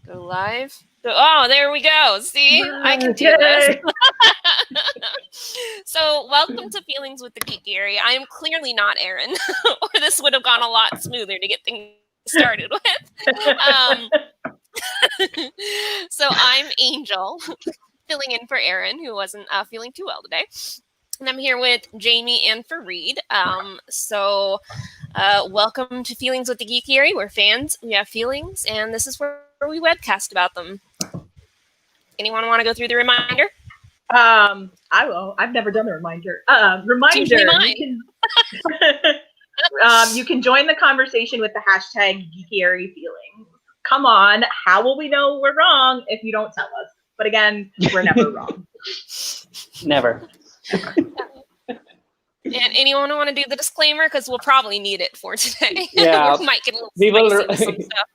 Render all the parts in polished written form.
Go live. Oh, there we go. See, I can do this. So, welcome to Feelings with the Geekiary. I am clearly not Aaron, or this would have gone a lot smoother to get things started with. So, I'm Angel, filling in for Aaron, who wasn't feeling too well today. And I'm here with Jamie and Fareed. Welcome to Feelings with the Geekiary. We're fans, we have feelings, and this is where we webcast about them. Anyone want to go through the reminder? I will. I've never done the reminder. Reminder. You can join the conversation with the hashtag Geekiary feelings. Come on, how will we know we're wrong if you don't tell us? But again, we're never wrong. Never. And anyone want to do the disclaimer? Because we'll probably need it for today. Yeah. We might get a little spicy with some stuff.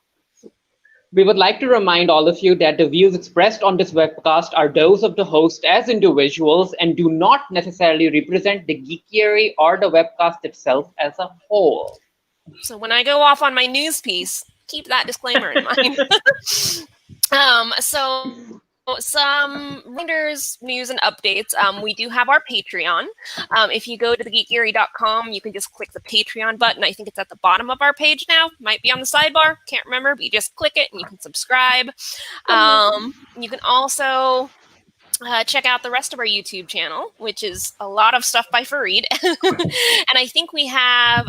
We would like to remind all of you that the views expressed on this webcast are those of the host as individuals and do not necessarily represent the Geekiary or the webcast itself as a whole. So when I go off on my news piece, keep that disclaimer in mind. Some reminders, news, and updates. We do have our Patreon. If you go to thegeekiary.com, you can just click the Patreon button. I think it's at the bottom of our page now. Might be on the sidebar. Can't remember, but you just click it and you can subscribe. You can also check out the rest of our YouTube channel, which is a lot of stuff by Fareed. And I think we have...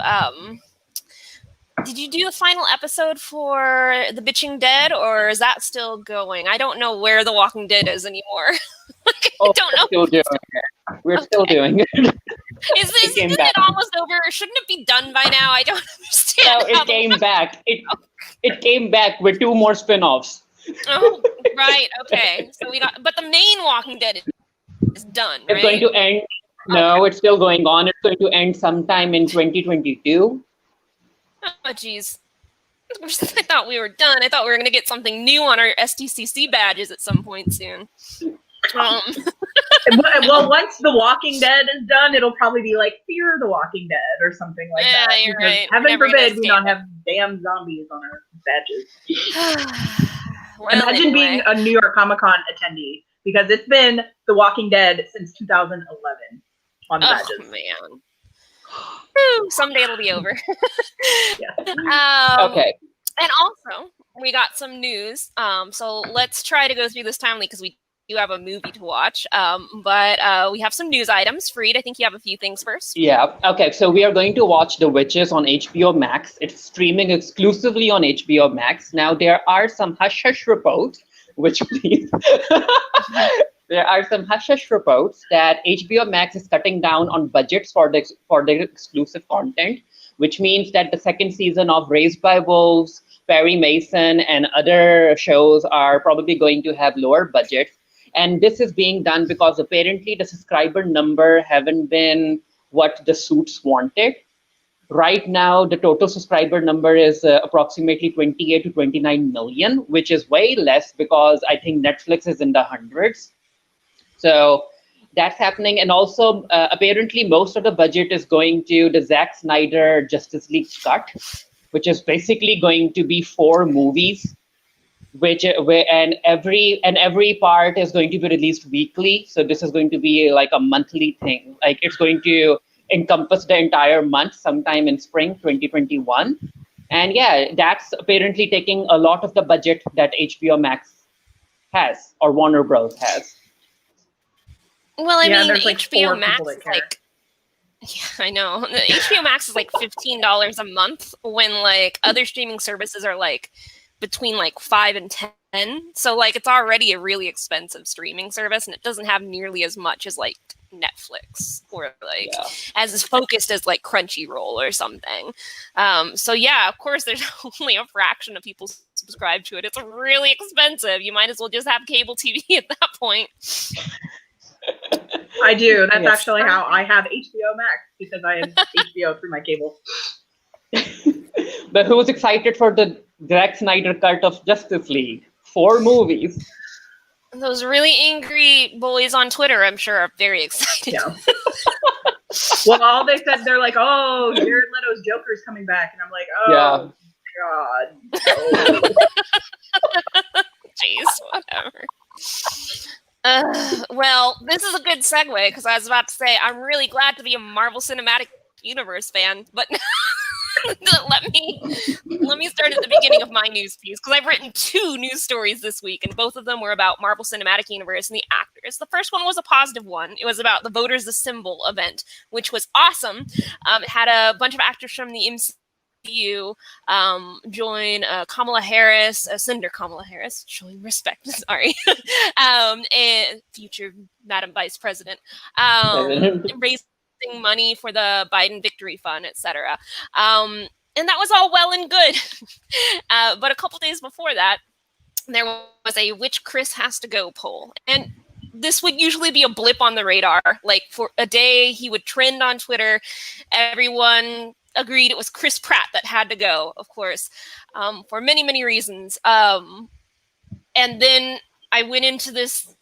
did you do the final episode for The Bitching Dead, or is that still going? I don't know where The Walking Dead is anymore. I don't know. We're still doing it. Isn't it almost over? Shouldn't it be done by now? I don't understand. No, it came back. It came back with 2 more spin-offs. Oh, right. Okay. So but the main Walking Dead is done, right? It's going to end. No, Okay. It's still going on. It's going to end sometime in 2022. Oh, geez. I thought we were done. I thought we were going to get something new on our STCC badges at some point soon. Well, once The Walking Dead is done, it'll probably be like Fear the Walking Dead or something like that. Yeah, you're right. Heaven forbid we don't have damn zombies on our badges. Imagine being a New York Comic Con attendee, because it's been The Walking Dead since 2011 on the badges. Oh, man. Whew, someday it'll be over. Yeah. Okay. And also, we got some news. So let's try to go through this timely because we do have a movie to watch. But we have some news items. Fareed, I think you have a few things first. Yeah. Okay. So we are going to watch The Witches on HBO Max. It's streaming exclusively on HBO Max. Now, there are some hush-hush reports, which please... There are some hush-hush reports that HBO Max is cutting down on budgets for the exclusive content, which means that the second season of Raised by Wolves, Perry Mason, and other shows are probably going to have lower budgets. And this is being done because apparently the subscriber number haven't been what the Suits wanted. Right now, the total subscriber number is approximately 28 to 29 million, which is way less because I think Netflix is in the hundreds. So that's happening. And also, apparently, most of the budget is going to the Zack Snyder Justice League cut, which is basically going to be 4 movies, and every part is going to be released weekly. So this is going to be like a monthly thing. Like it's going to encompass the entire month sometime in spring 2021. And yeah, that's apparently taking a lot of the budget that HBO Max has or Warner Bros. Has. Well, I mean, like HBO Max is like, yeah, I know. HBO Max is like $15 a month when like other streaming services are like between like 5 and 10. So like it's already a really expensive streaming service, and it doesn't have nearly as much as like Netflix or like as focused as like Crunchyroll or something. So yeah, of course, there's only a fraction of people subscribe to it. It's really expensive. You might as well just have cable TV at that point. I do. That's actually how I have HBO Max, because I have HBO through my cable. But who's excited for the Zack Snyder cut of Justice League? 4 movies. Those really angry boys on Twitter, I'm sure, are very excited. Yeah. Well, all they said, they're like, "Oh, Jared Leto's Joker's coming back," and I'm like, "Oh, God." Nice, whatever. Well, this is a good segue because I was about to say I'm really glad to be a Marvel Cinematic Universe fan, but let me start at the beginning of my news piece because I've written 2 news stories this week, and both of them were about Marvel Cinematic Universe and the actors. The first one was a positive one. It was about the Voters Assemble event, which was awesome. It had a bunch of actors from the MCU join Kamala Harris, Senator Kamala Harris, showing respect, sorry, and future Madam Vice President, raising money for the Biden Victory Fund, etc. And that was all well and good. But a couple days before that, there was a Which Chris Has to Go poll. And this would usually be a blip on the radar. Like for a day, he would trend on Twitter. Everyone agreed it was Chris Pratt that had to go, of course, for many, many reasons. And then I went into this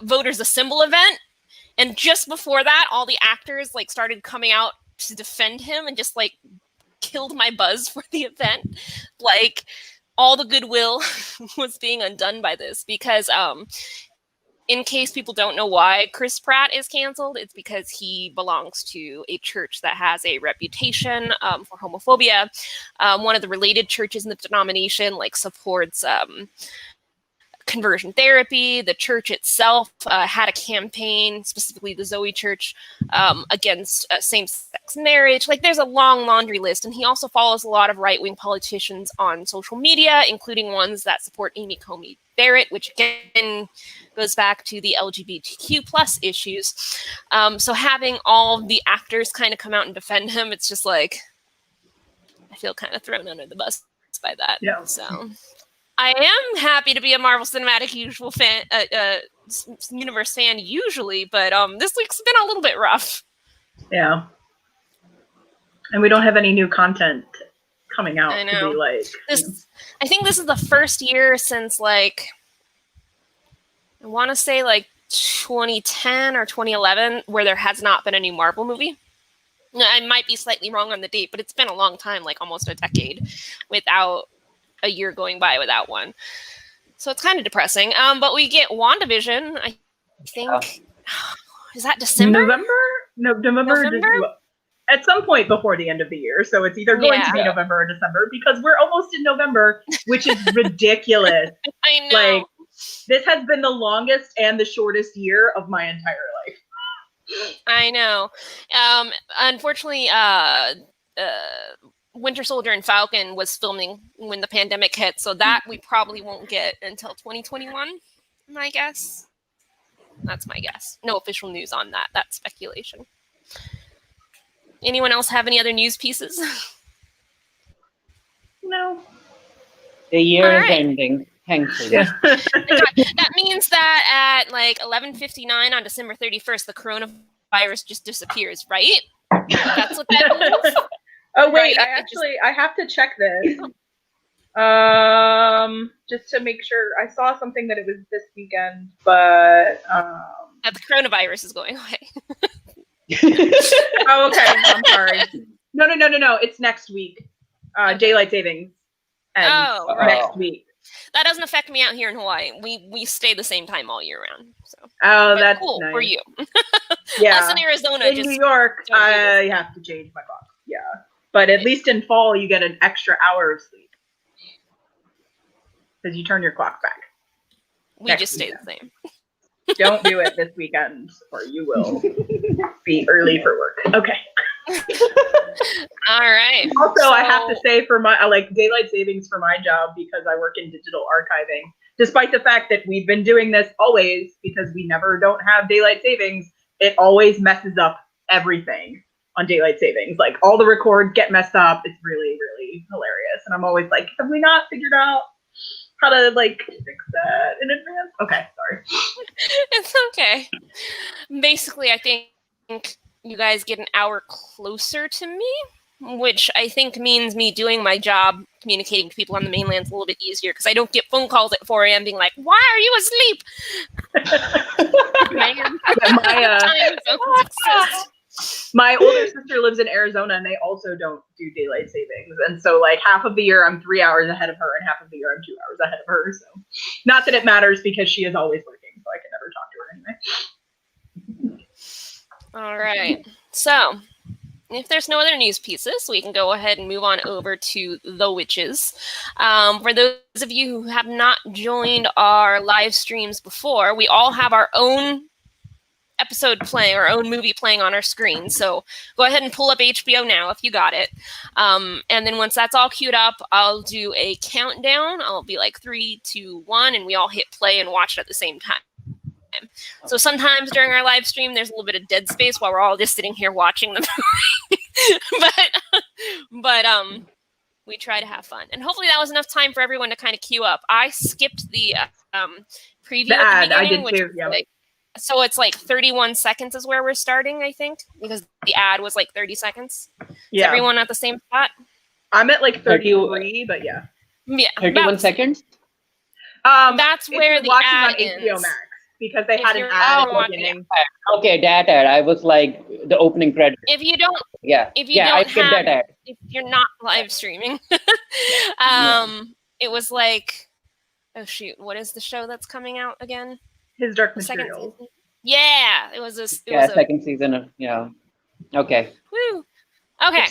Voters Assemble event. And just before that, all the actors like started coming out to defend him and just like killed my buzz for the event. Like all the goodwill was being undone by this because in case people don't know why Chris Pratt is canceled, it's because he belongs to a church that has a reputation for homophobia. One of the related churches in the denomination like supports conversion therapy. The church itself had a campaign, specifically the Zoe Church, against same-sex marriage. Like, there's a long laundry list, and he also follows a lot of right-wing politicians on social media, including ones that support Amy Coney Barrett, which again goes back to the LGBTQ plus issues. So having all the actors kind of come out and defend him, it's just like, I feel kind of thrown under the bus by that. Yeah. So I am happy to be a Marvel Cinematic Universe fan usually, but this week's been a little bit rough. Yeah. And we don't have any new content coming out I know. to be like this. I think this is the first year since like I want to say like 2010 or 2011 where there has not been a new Marvel movie. I might be slightly wrong on the date, but it's been a long time, like almost a decade, without a year going by without one. So it's kind of depressing. But we get WandaVision, I think. Is that December? November? No, November? At some point before the end of the year. So it's either going to be November or December because we're almost in November, which is ridiculous. I know. Like, this has been the longest and the shortest year of my entire life. I know. Unfortunately, Winter Soldier and Falcon was filming when the pandemic hit, so that we probably won't get until 2021, my guess. That's my guess. No official news on that. That's speculation. Anyone else have any other news pieces? No. The year is ending. Thankfully. Yeah. That means that at like 11:59 on December 31st, the coronavirus just disappears, right? That's what that means. Oh wait, right? I have to check this. Just to make sure. I saw something that it was this weekend, but that the coronavirus is going away. Oh, okay. I'm sorry. No. It's next week. Daylight savings ends next week. That doesn't affect me out here in Hawaii. We stay the same time all year round. So that's cool nice. For you. Yeah. Us in Arizona. In New York, I have to change my clock. Yeah. But at least in fall, you get an extra hour of sleep because you turn your clock back. We just stay the same. Don't do it this weekend, or you will be early for work. Okay. All right. Also, I have to say for my daylight savings for my job because I work in digital archiving. Despite the fact that we've been doing this always because we never don't have daylight savings, it always messes up everything on daylight savings. Like all the records get messed up. It's really, really hilarious. And I'm always like, have we not figured out how to fix that in advance? Okay, sorry. It's okay. Basically, I think you guys get an hour closer to me, which I think means me doing my job, communicating to people on the mainland is a little bit easier because I don't get phone calls at 4 a.m. being like, why are you asleep? Man, My older sister lives in Arizona, and they also don't do daylight savings. And so, like, half of the year I'm 3 hours ahead of her, and half of the year I'm 2 hours ahead of her. So, not that it matters because she is always working, so I can never talk to her anyway. All right. So, if there's no other news pieces, we can go ahead and move on over to The Witches. For those of you who have not joined our live streams before, we all have our own episode playing, our own movie playing on our screen. So go ahead and pull up HBO now if you got it. And then once that's all queued up, I'll do a countdown. I'll be like 3, 2, 1, and we all hit play and watch it at the same time. So sometimes during our live stream, there's a little bit of dead space while we're all just sitting here watching the movie. but we try to have fun. And hopefully that was enough time for everyone to kind of queue up. I skipped the preview the at the ad, beginning, I did which too, was yeah. like, so it's like 31 seconds is where we're starting, I think, because the ad was like 30 seconds. Yeah. Is everyone at the same spot? I'm at like 33, but yeah. Yeah. 31 seconds? That's where if the you're watching ad on HBO ends. Max, because they If had an you're ad at the watching beginning. Okay, that ad. I was like, the opening credit. If you don't, Yeah. if you yeah, I don't skipped have, that ad. if you're not live streaming, it was like, oh shoot, what is the show that's coming out again? His Dark The second Materials. season. Yeah, it was a. Second season of, Okay. Woo. Okay.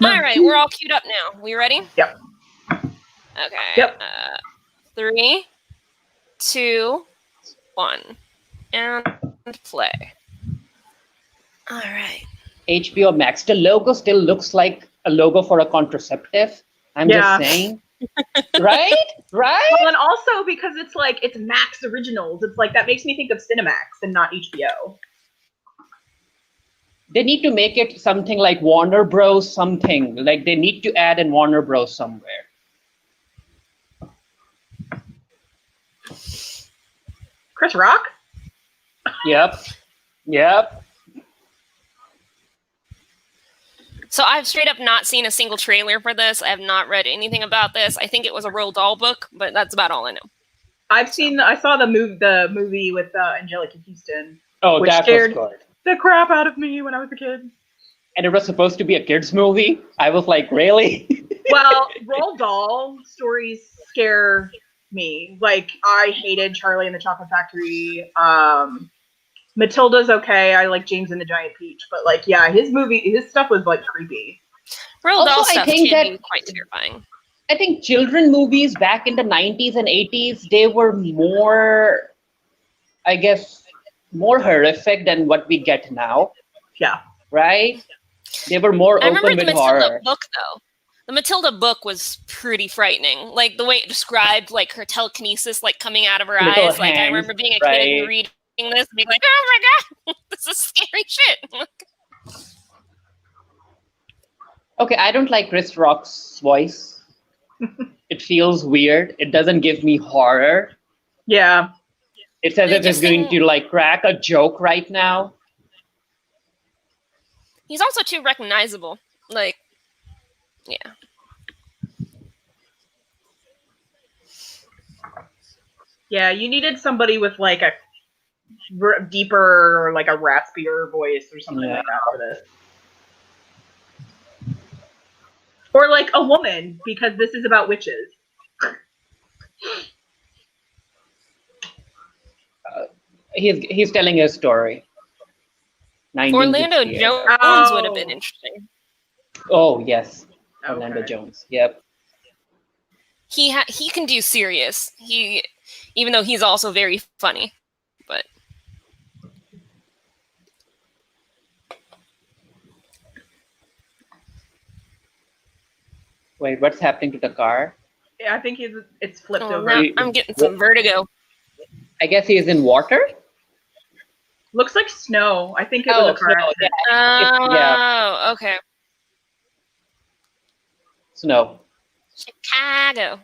All right, we're all queued up now. We ready? Yep. Okay. Yep. 3, 2, 1, and play. All right. HBO Max. The logo still looks like a logo for a contraceptive. I'm just saying. Right? Well, and also because it's like, it's Max Originals. It's like, that makes me think of Cinemax and not HBO. They need to make it something like Warner Bros. Something. Like they need to add in Warner Bros. Somewhere. Chris Rock? Yep. So I've straight up not seen a single trailer for this. I have not read anything about this. I think it was a Roald Dahl book, but that's about all I know. I saw the movie with Angelica Houston. Oh, which that scared was good. the crap out of me when I was a kid. And it was supposed to be a kid's movie. I was like, really? Well, Roald Dahl stories scare me. Like, I hated Charlie and the Chocolate Factory. Matilda's okay. I like James and the Giant Peach, but like, yeah, his stuff was like creepy. Roald Dahl stuff can be quite terrifying. I think children movies back in the 90s and 80s, they were more, I guess, more horrific than what we get now. Yeah. Right? They were more open with horror. Matilda book, though. The Matilda book was pretty frightening. Like, the way it described, like, her telekinesis, like, coming out of her Little eyes. Like, I remember being a kid and reading this and being like, oh my god, this is scary shit. Okay, I don't like Chris Rock's voice. It feels weird. It doesn't give me horror. Yeah. It's as if it's going to, like, crack a joke right now. He's also too recognizable. Like, yeah. Yeah, you needed somebody with, like, a deeper, or like a raspier voice or something like that for this. Or like a woman, because this is about witches. He's telling his story. Orlando Jones would have been interesting. Oh, yes. Okay. Orlando Jones. Yep. He can do serious. Even though he's also very funny. But wait, what's happening to the car? Yeah, I think it's flipped over. Now I'm getting some vertigo. I guess he is in water? Looks like snow. I think it was a car accident. Oh, okay. Snow. Chicago.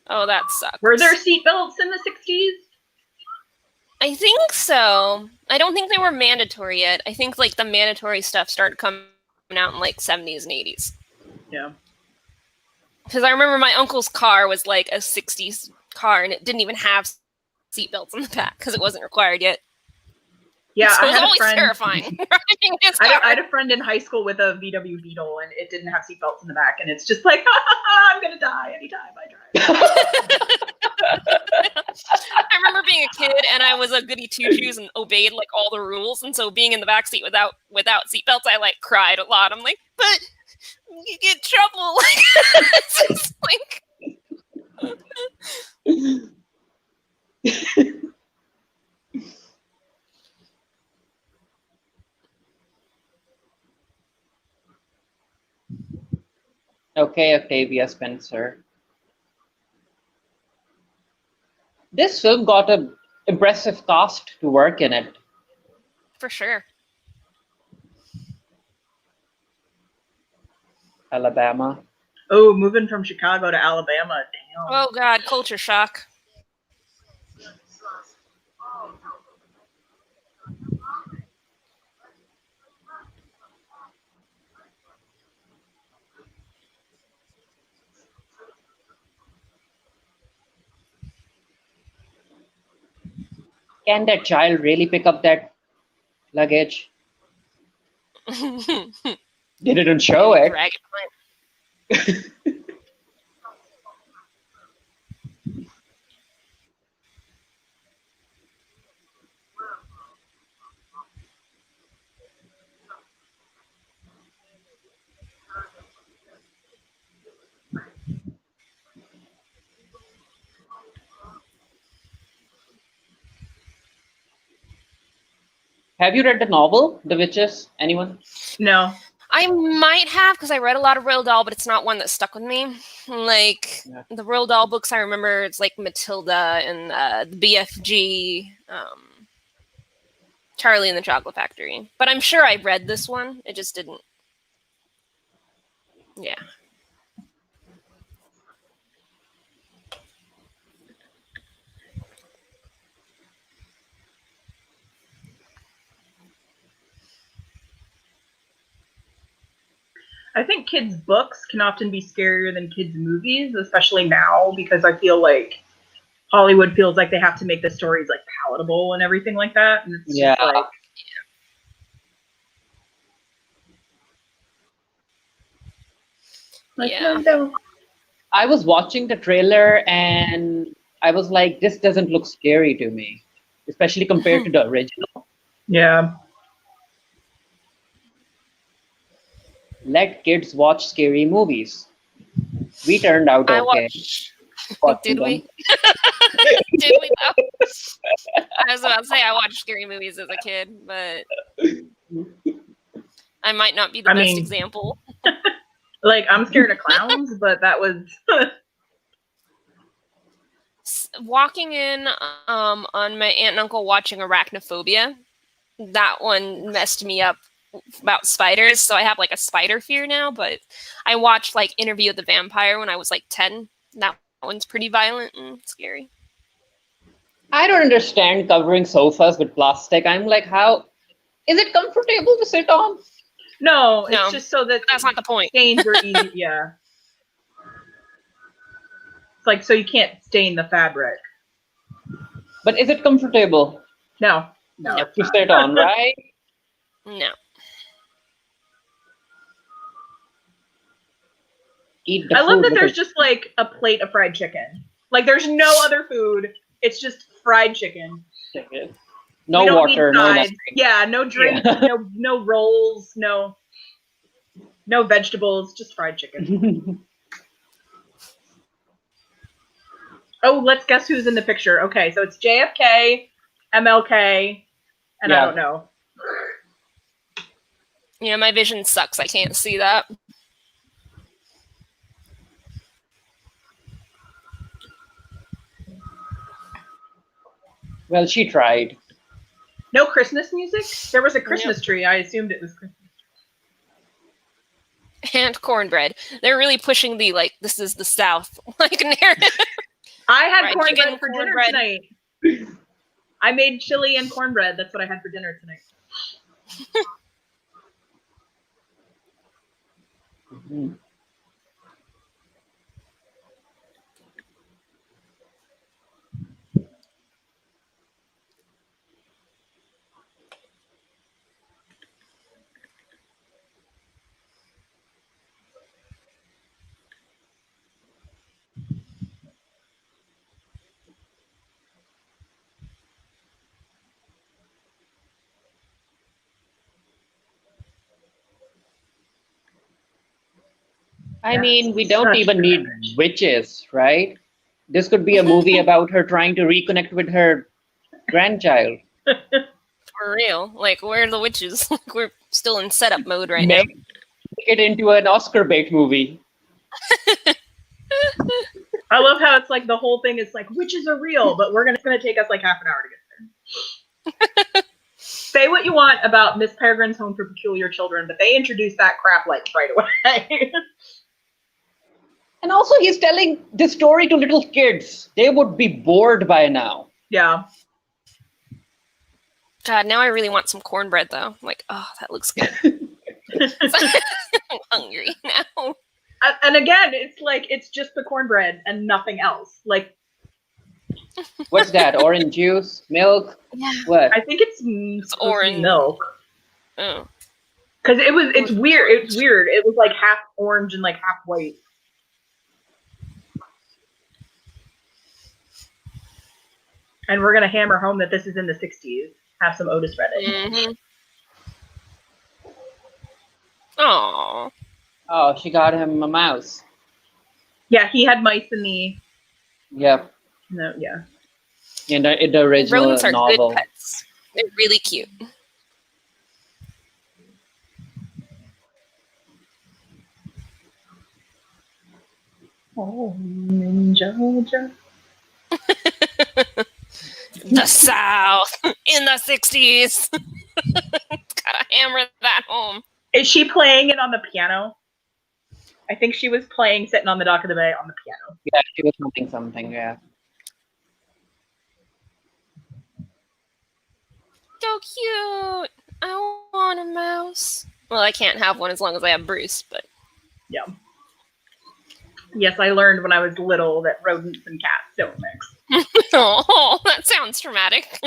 Oh, that sucks. Were there seatbelts in the 60s? I think so. I don't think they were mandatory yet. I think like the mandatory stuff started coming out in like 70s and 80s. Yeah. Because I remember my uncle's car was like a 60s car, and it didn't even have seatbelts in the back because it wasn't required yet. Yeah, so I it was had always a friend. terrifying driving his car. I had a friend in high school with a VW Beetle, and it didn't have seatbelts in the back, and it's just like, I'm gonna die anytime I drive. I remember being a kid, and I was a goody two shoes and obeyed like all the rules, and so being in the back seat without seatbelts, I like cried a lot. I'm like, but you get trouble. It's just like. Okay, Octavia Spencer. This film got an impressive cast to work in it. For sure. Alabama. Oh, moving from Chicago to Alabama. Damn. Oh, God, culture shock. Can that child really pick up that luggage? They didn't show it. Have you read the novel, The Witches? Anyone? No. I might have, because I read a lot of Roald Dahl, but it's not one that stuck with me. Like, the Roald Dahl books I remember, it's like Matilda and the BFG, Charlie and the Chocolate Factory. But I'm sure I read this one. It just didn't. Yeah. I think kids' books can often be scarier than kids' movies, especially now, because I feel like Hollywood feels like they have to make the stories like palatable and everything like that. And it's just like yeah. I was watching the trailer and I was like, this doesn't look scary to me, especially compared to the original. Yeah. Let kids watch scary movies. We turned out okay. Did we? Did we though? I was about to say I watched scary movies as a kid, but I might not be the best example. Like, I'm scared of clowns, but that was walking in on my aunt and uncle watching Arachnophobia. That one messed me up about spiders, so I have like a spider fear now. But I watched like Interview with the Vampire when I was like 10. That one's pretty violent and scary. I don't understand covering sofas with plastic. I'm like, how is it comfortable to sit on? No, it's just so that that's not the point. Stains are easy. Yeah, it's like so you can't stain the fabric. But is it comfortable? No. To sit on, right? No. Eat the I love food that there's just like a plate of fried chicken. Like there's no other food. It's just fried chicken. No water, no nothing. Yeah, no drink, no rolls, no vegetables, just fried chicken. Oh, let's guess who's in the picture. Okay, so it's JFK, MLK, and I don't know. Yeah, my vision sucks. I can't see that. Well, she tried. No Christmas music? There was a Christmas tree. I assumed it was Christmas. And cornbread. They're really pushing the, like, this is the South, like, narrative. I had cornbread for dinner tonight. I made chili and cornbread. That's what I had for dinner tonight. I mean, we don't even need witches, right? This could be a movie about her trying to reconnect with her grandchild. For real. Like, where are the witches? Like, we're still in setup mode right now. Make it into an Oscar bait movie. I love how it's like the whole thing is like witches are real, but it's gonna take us like half an hour to get there. Say what you want about Miss Peregrine's Home for Peculiar Children, but they introduced that crap like right away. And also, he's telling this story to little kids. They would be bored by now. Yeah. God, now I really want some cornbread, though. Like, oh, that looks good. I'm hungry now. And again, it's like, it's just the cornbread and nothing else. Like, what's that? Orange juice? Milk? Yeah. What? I think it's orange milk. Oh. Because it's weird. It's weird. It was like half orange and like half white. And we're gonna hammer home that this is in the 60s. Have some Otis Redding. Mm-hmm. Aww. Oh, she got him a mouse. Yeah, he had mice in the. Yep. No, yeah. In the original Rodents are novel. good pets. They're really cute. Oh, in Georgia. The South in the 60s. Gotta hammer that home. Is she playing it on the piano? I think she was sitting on the dock of the bay on the piano. Yeah, she was humming something, yeah. So cute. I want a mouse. Well, I can't have one as long as I have Bruce, but. Yeah. Yes, I learned when I was little that rodents and cats don't mix. Oh, that sounds traumatic.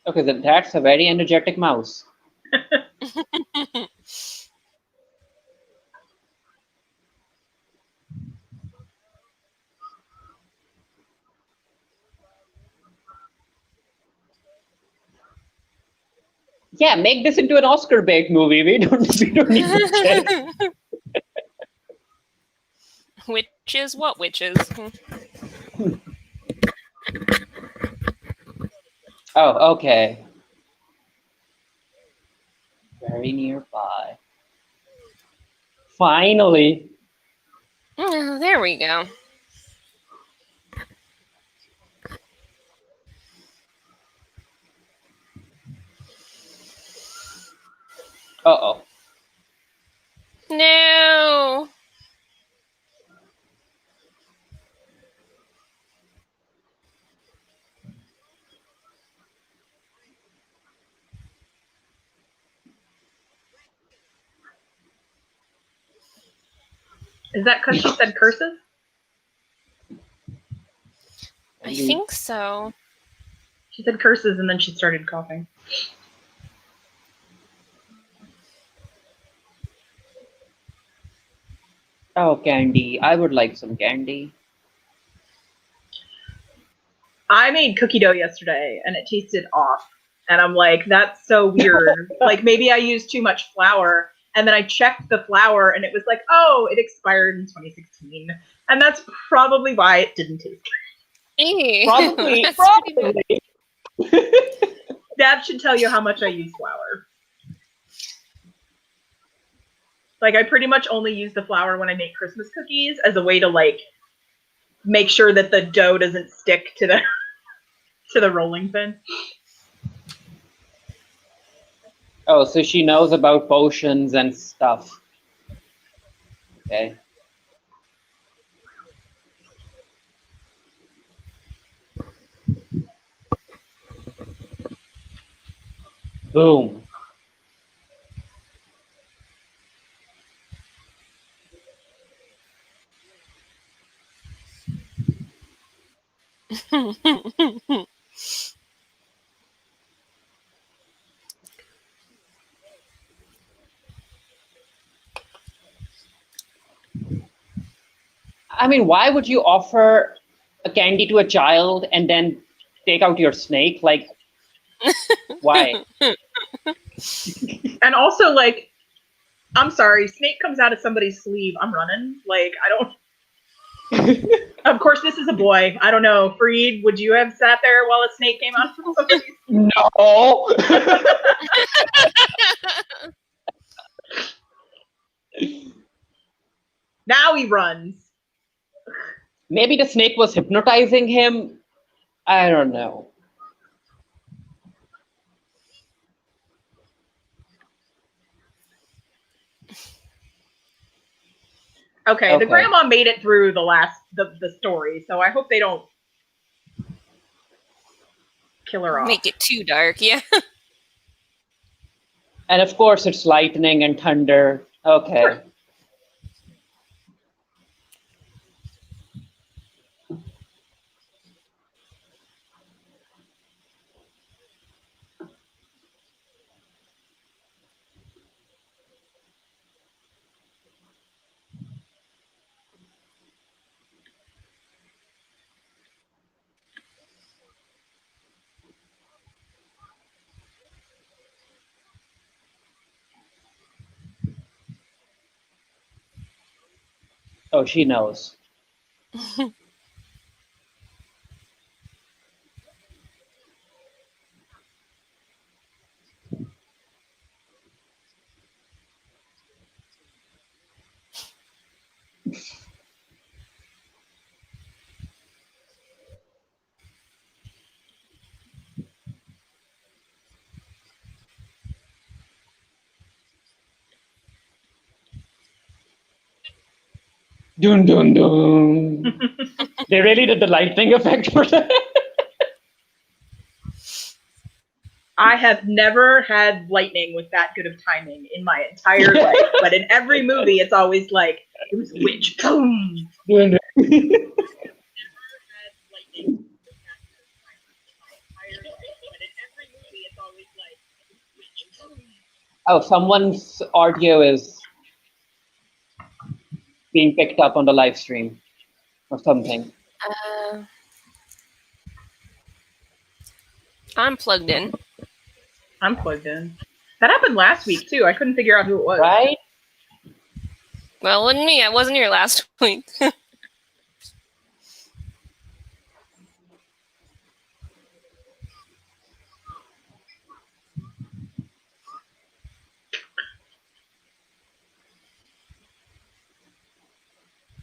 Okay, that's a very energetic mouse. Yeah, make this into an Oscar bait movie. We don't need witches. Witches? What witches? Oh, okay. Very nearby. Finally. Oh, there we go. Uh-oh. No. Is that because she said curses? I think so. She said curses and then she started coughing. Oh, candy. I would like some candy. I made cookie dough yesterday and it tasted off. And I'm like, that's so weird. Like maybe I used too much flour. And then I checked the flour and it was like, oh, it expired in 2016. And that's probably why it didn't taste Ew. Probably. Dad should tell you how much I use flour. Like I pretty much only use the flour when I make Christmas cookies as a way to like make sure that the dough doesn't stick to the to the rolling pin. Oh, so she knows about potions and stuff. Okay. Boom. I mean, why would you offer a candy to a child and then take out your snake? Like, why? And also, like, I'm sorry, snake comes out of somebody's sleeve. I'm running. Like, I don't. Of course, this is a boy. I don't know. Freed, would you have sat there while a snake came out of somebody's sleeve? No. Now he runs. Maybe the snake was hypnotizing him. I don't know. Okay, the grandma made it through the story, so I hope they don't kill her off. Make it too dark, yeah. And of course, it's lightning and thunder. Okay. Oh, she knows. Dun dun dun. They really did the lightning effect for that. I have never had lightning with that good of timing in my entire life, but in every movie, it's always like, it was a witch. Boom! Oh, someone's audio is being picked up on the live stream or something. I'm plugged in. I'm plugged in. That happened last week, too. I couldn't figure out who it was. Right? Well, wasn't me. I wasn't here last week.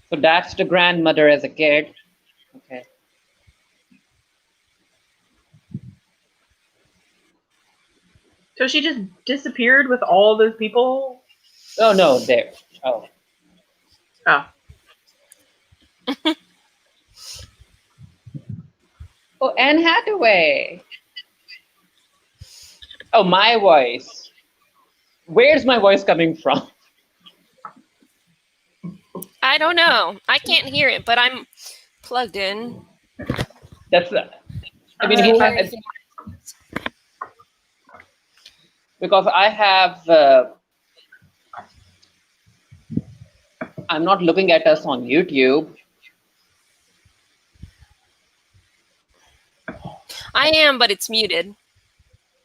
So that's the grandmother as a kid. Okay. So she just disappeared with all those people? Oh, no, there. Oh. Oh. Oh, Anne Hathaway. Oh, my voice. Where's my voice coming from? I don't know. I can't hear it, but I'm plugged in. That's I mean, because I have. I'm not looking at us on YouTube. I am, but it's muted.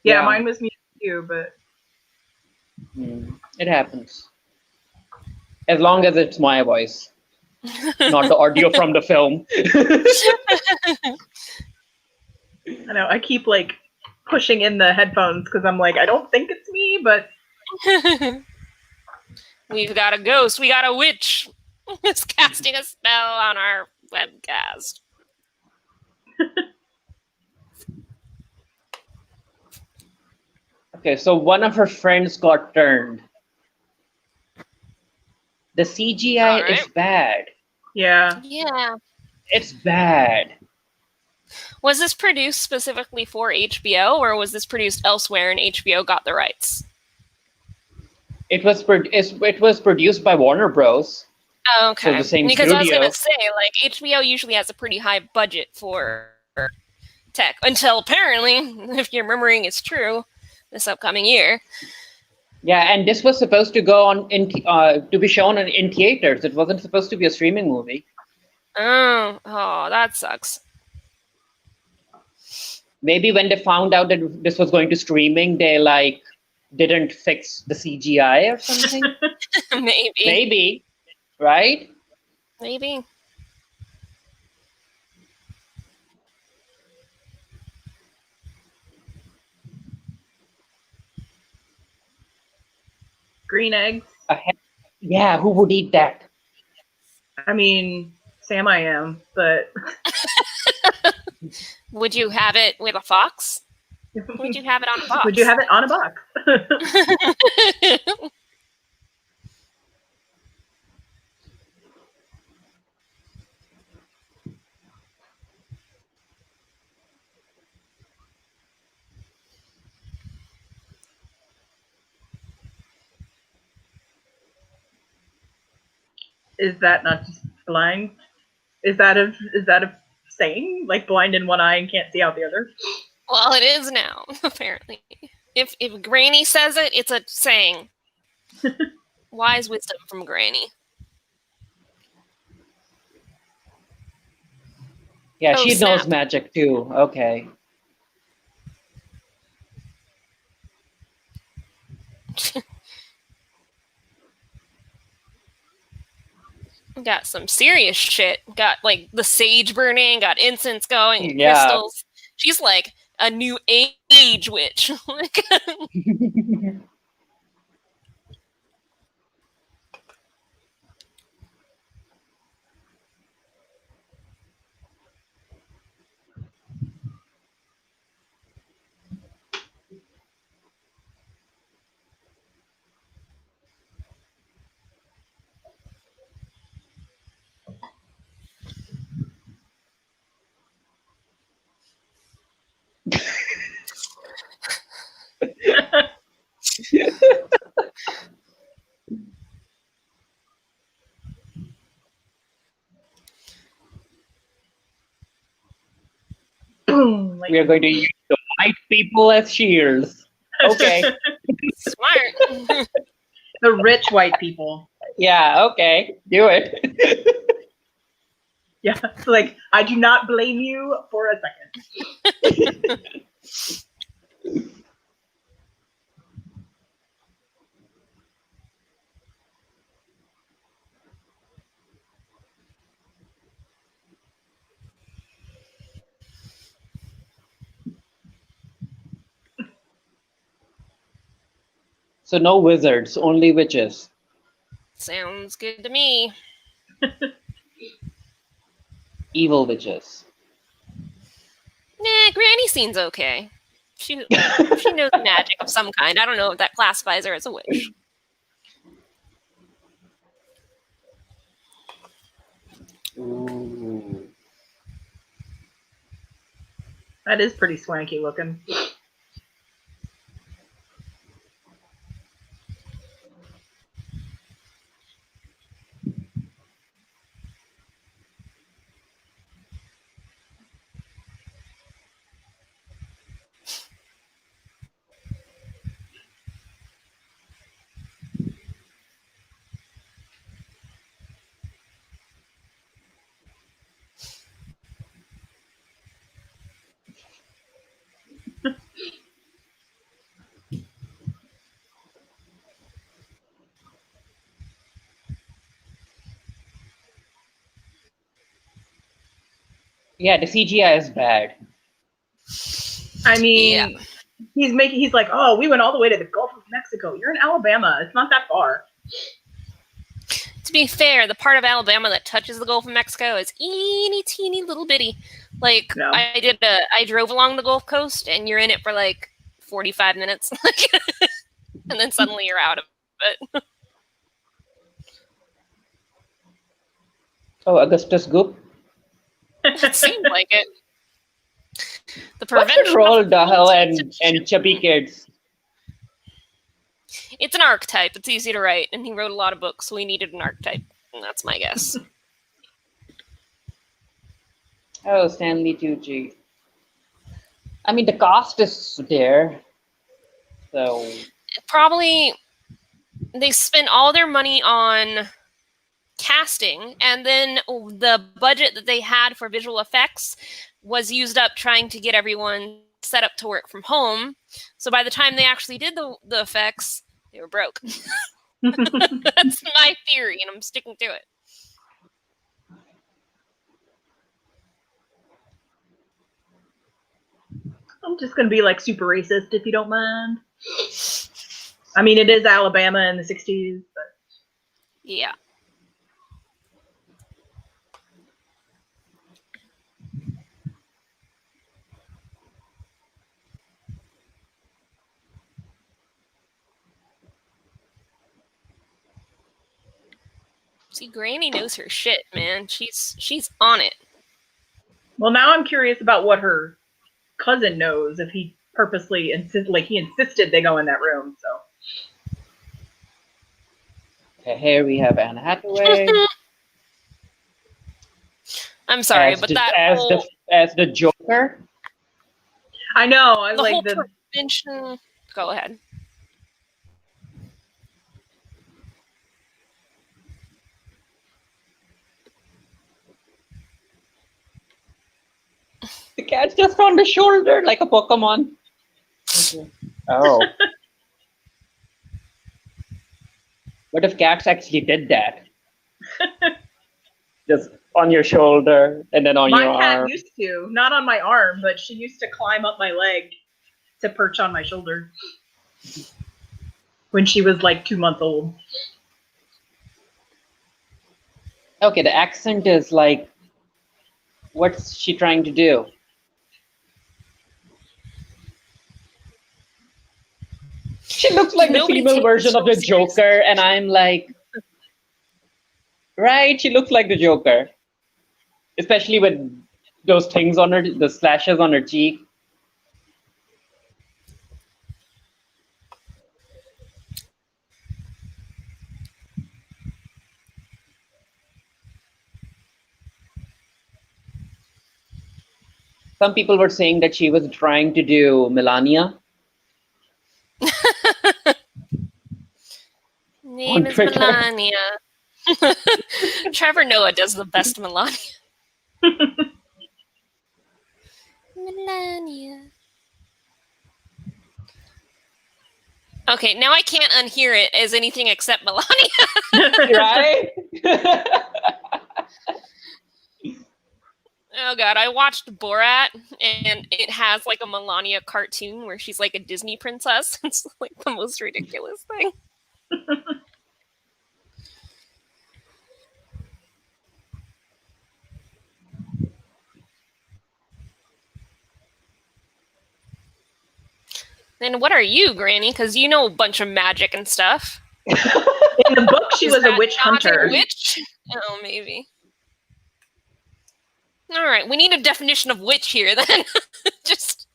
Yeah, mine was muted too, but it happens. As long as it's my voice, not the audio from the film. I know, I keep like pushing in the headphones because I'm like, I don't think it's me, but We've got a ghost. We got a witch. It's casting a spell on our webcast. Okay, so one of her friends got turned. The CGI is bad. Yeah. Yeah. It's bad. Was this produced specifically for HBO, or was this produced elsewhere and HBO got the rights? It was produced by Warner Bros. Oh, okay. So the same because studio. I was going to say, like, HBO usually has a pretty high budget for tech, until apparently, if you're remembering it's true, this upcoming year. Yeah, and this was supposed to go on to be shown in theaters. It wasn't supposed to be a streaming movie. Oh, that sucks. Maybe when they found out that this was going to streaming, they didn't fix the CGI or something. Maybe, right? Maybe. Green eggs. Yeah, who would eat that? I mean, Sam I am, but... Would you have it with a fox? Would you have it on a box? Would you have it on a box? Is that not just blind? Is that a saying? Like blind in one eye and can't see out the other? Well, it is now, apparently. If Granny says it, it's a saying. Wise wisdom from Granny. Yeah, she knows magic too. Okay. Got some serious shit. Got like the sage burning, got incense going, and crystals. She's like a new age witch. We are going to use the white people as shields. Okay. Smart. The rich white people. Yeah, okay. Do it. Yeah, like, I do not blame you for a second. So no wizards, only witches. Sounds good to me. Evil witches. Nah, Granny seems okay. She knows magic of some kind. I don't know if that classifies her as a witch. Ooh. That is pretty swanky looking. Yeah, the CGI is bad. I mean, he's like, oh, we went all the way to the Gulf of Mexico. You're in Alabama. It's not that far. To be fair, the part of Alabama that touches the Gulf of Mexico is teeny little bitty. Like, no. I drove along the Gulf Coast, and you're in it for like 45 minutes, and then suddenly you're out of it. Oh, Augustus Goop? It seemed like it. The prevention Roald Dahl and chubby kids. It's an archetype. It's easy to write, and he wrote a lot of books, so we needed an archetype, and that's my guess. Oh, Stanley Tucci. I mean, the cast is there, so... Probably, they spent all their money on casting, and then the budget that they had for visual effects was used up trying to get everyone set up to work from home. So by the time they actually did the effects, they were broke. That's my theory, and I'm sticking to it. I'm just going to be like super racist if you don't mind. I mean, it is Alabama in the 60s, but... Yeah. See, Granny knows her shit, man. She's on it. Well, now I'm curious about what her cousin knows, if he purposely insisted they go in that room, so... Okay, here we have Anne Hathaway. I'm sorry, as but the, that as the Joker. I know. I the like whole the prevention. Go ahead. The cat's just on the shoulder like a Pokemon. Okay. Oh. What if cats actually did that? Just on your shoulder and then on your arm. My cat used to, not on my arm, but she used to climb up my leg to perch on my shoulder when she was like 2 months old. Okay, the accent is like, what's she trying to do? She looks like the female version of the Joker, and I'm like, right, she looks like the Joker. Especially with those things on her, the slashes on her cheek. Some people were saying that she was trying to do Melania. Name is Melania. Trevor Noah does the best Melania. Melania. Okay, now I can't unhear it as anything except Melania. Right? Oh god, I watched Borat, and it has like a Melania cartoon where she's like a Disney princess. It's like the most ridiculous thing. Then what are you, Granny? Because you know a bunch of magic and stuff. In the book, she was a witch hunter. A witch? Oh, maybe. All right, we need a definition of witch here, then. Just...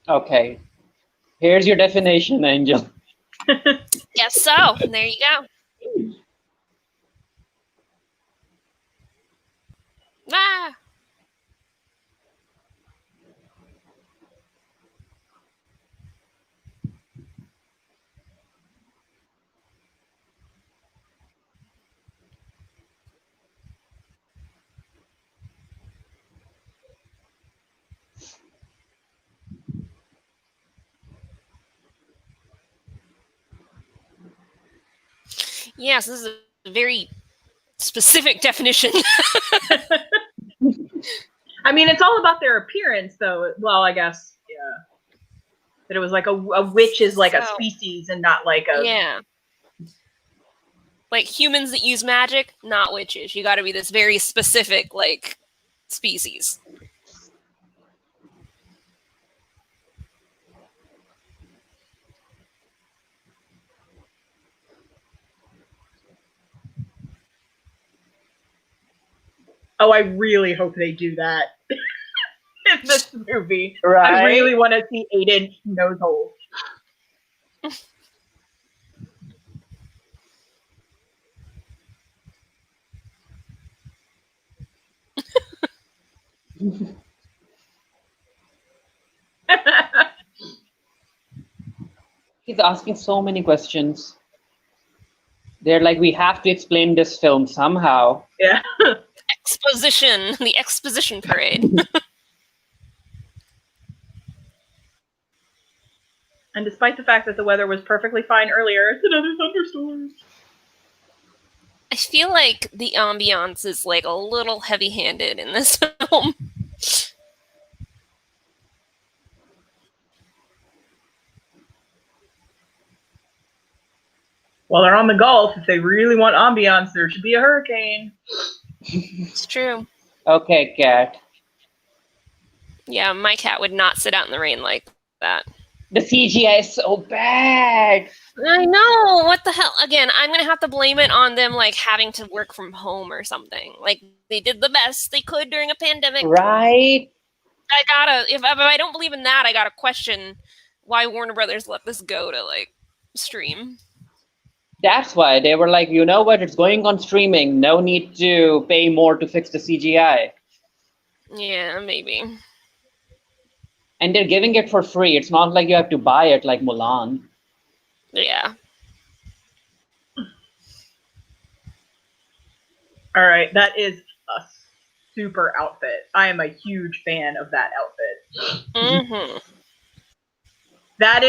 Okay. Here's your definition, Angel. Guess so. There you go. Ah. Yes, this is a very specific definition. I mean, it's all about their appearance, though. Well, I guess, yeah. That it was like a witch is like a species and not like a... Yeah. Like humans that use magic, not witches. You got to be this very specific, like, species. Oh, I really hope they do that in this movie. Right? I really want to see 8-inch nose holes. He's asking so many questions. They're like, we have to explain this film somehow. Yeah. Exposition, the exposition parade. And despite the fact that the weather was perfectly fine earlier, it's another thunderstorm. I feel like the ambiance is like a little heavy-handed in this film. While they're on the Gulf, if they really want ambiance, there should be a hurricane. It's true. Okay, cat. Yeah, my cat would not sit out in the rain like that. The CGI is so bad. I know. What the hell? Again, I'm going to have to blame it on them like having to work from home or something. Like they did the best they could during a pandemic. Right? If I don't believe in that, I gotta question why Warner Brothers let this go to like stream. That's why they were like, you know what? It's going on streaming. No need to pay more to fix the CGI. Yeah, maybe. And they're giving it for free. It's not like you have to buy it like Mulan. Yeah. All right, that is a super outfit. I am a huge fan of that outfit. Mm-hmm. That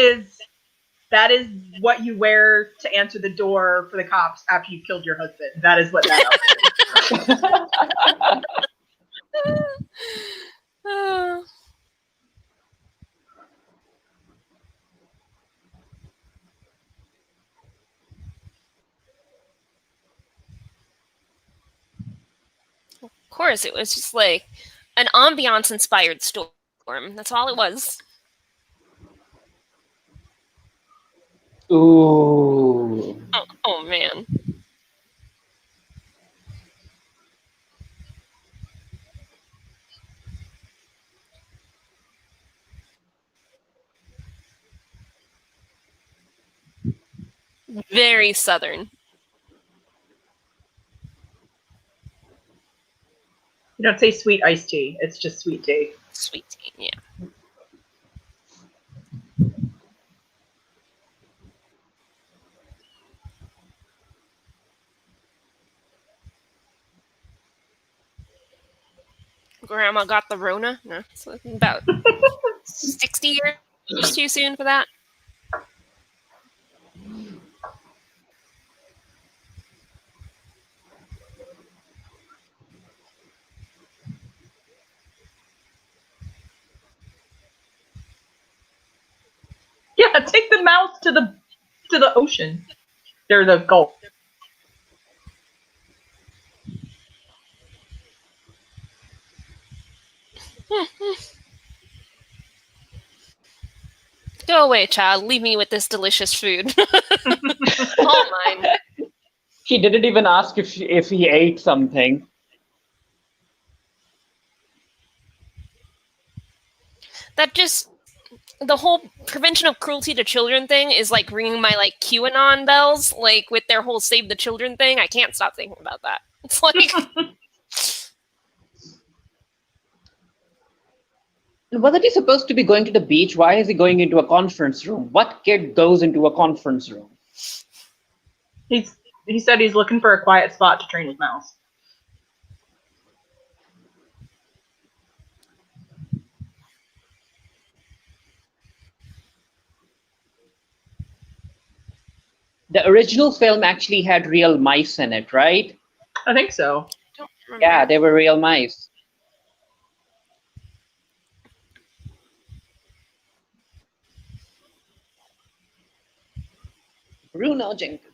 is what you wear to answer the door for the cops after you've killed your husband. That is what that outfit is. Of course, it was just like an ambiance-inspired storm. That's all it was. Ooh. Oh man. Very southern. You don't say sweet iced tea. It's just sweet tea. Sweet tea, yeah. Grandma got the Rona? No, it's about 60 years too soon for that. Yeah, take the mouse to the ocean. They're the Gulf. Go away, child. Leave me with this delicious food. All mine. She didn't even ask if he ate something. That just the whole prevention of cruelty to children thing is like ringing my like QAnon bells, like with their whole save the children thing. I can't stop thinking about that. It's like Wasn't he supposed to be going to the beach? Why is he going into a conference room? What kid goes into a conference room? He said he's looking for a quiet spot to train his mouse. The original film actually had real mice in it, right? I think so. Yeah, they were real mice. Bruno Jenkins.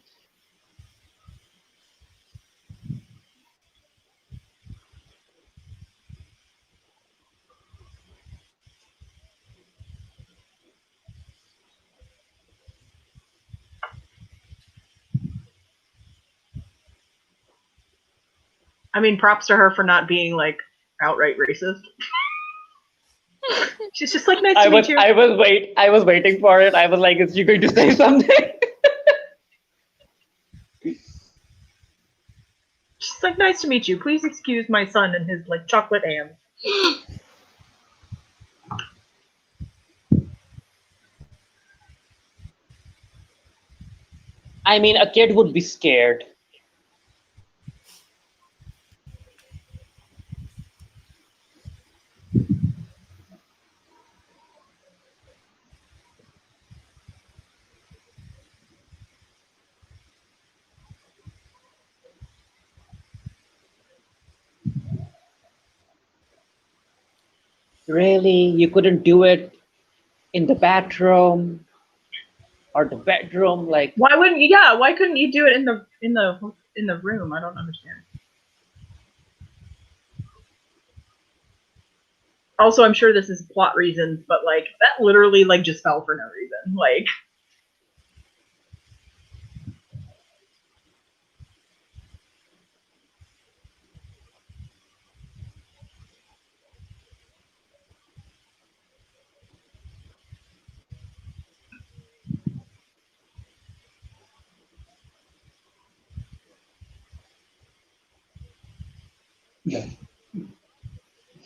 I mean, props to her for not being like outright racist. She's just like, nice to meet you. I was waiting for it. I was like, is she going to say something? She's like, nice to meet you. Please excuse my son and his like chocolate ham. I mean, a kid would be scared. Really? You couldn't do it in the bathroom or the bedroom? Like, why wouldn't you? Yeah, why couldn't you do it in the room? I don't understand. Also, I'm sure this is plot reasons, but like that literally like just fell for no reason. Like,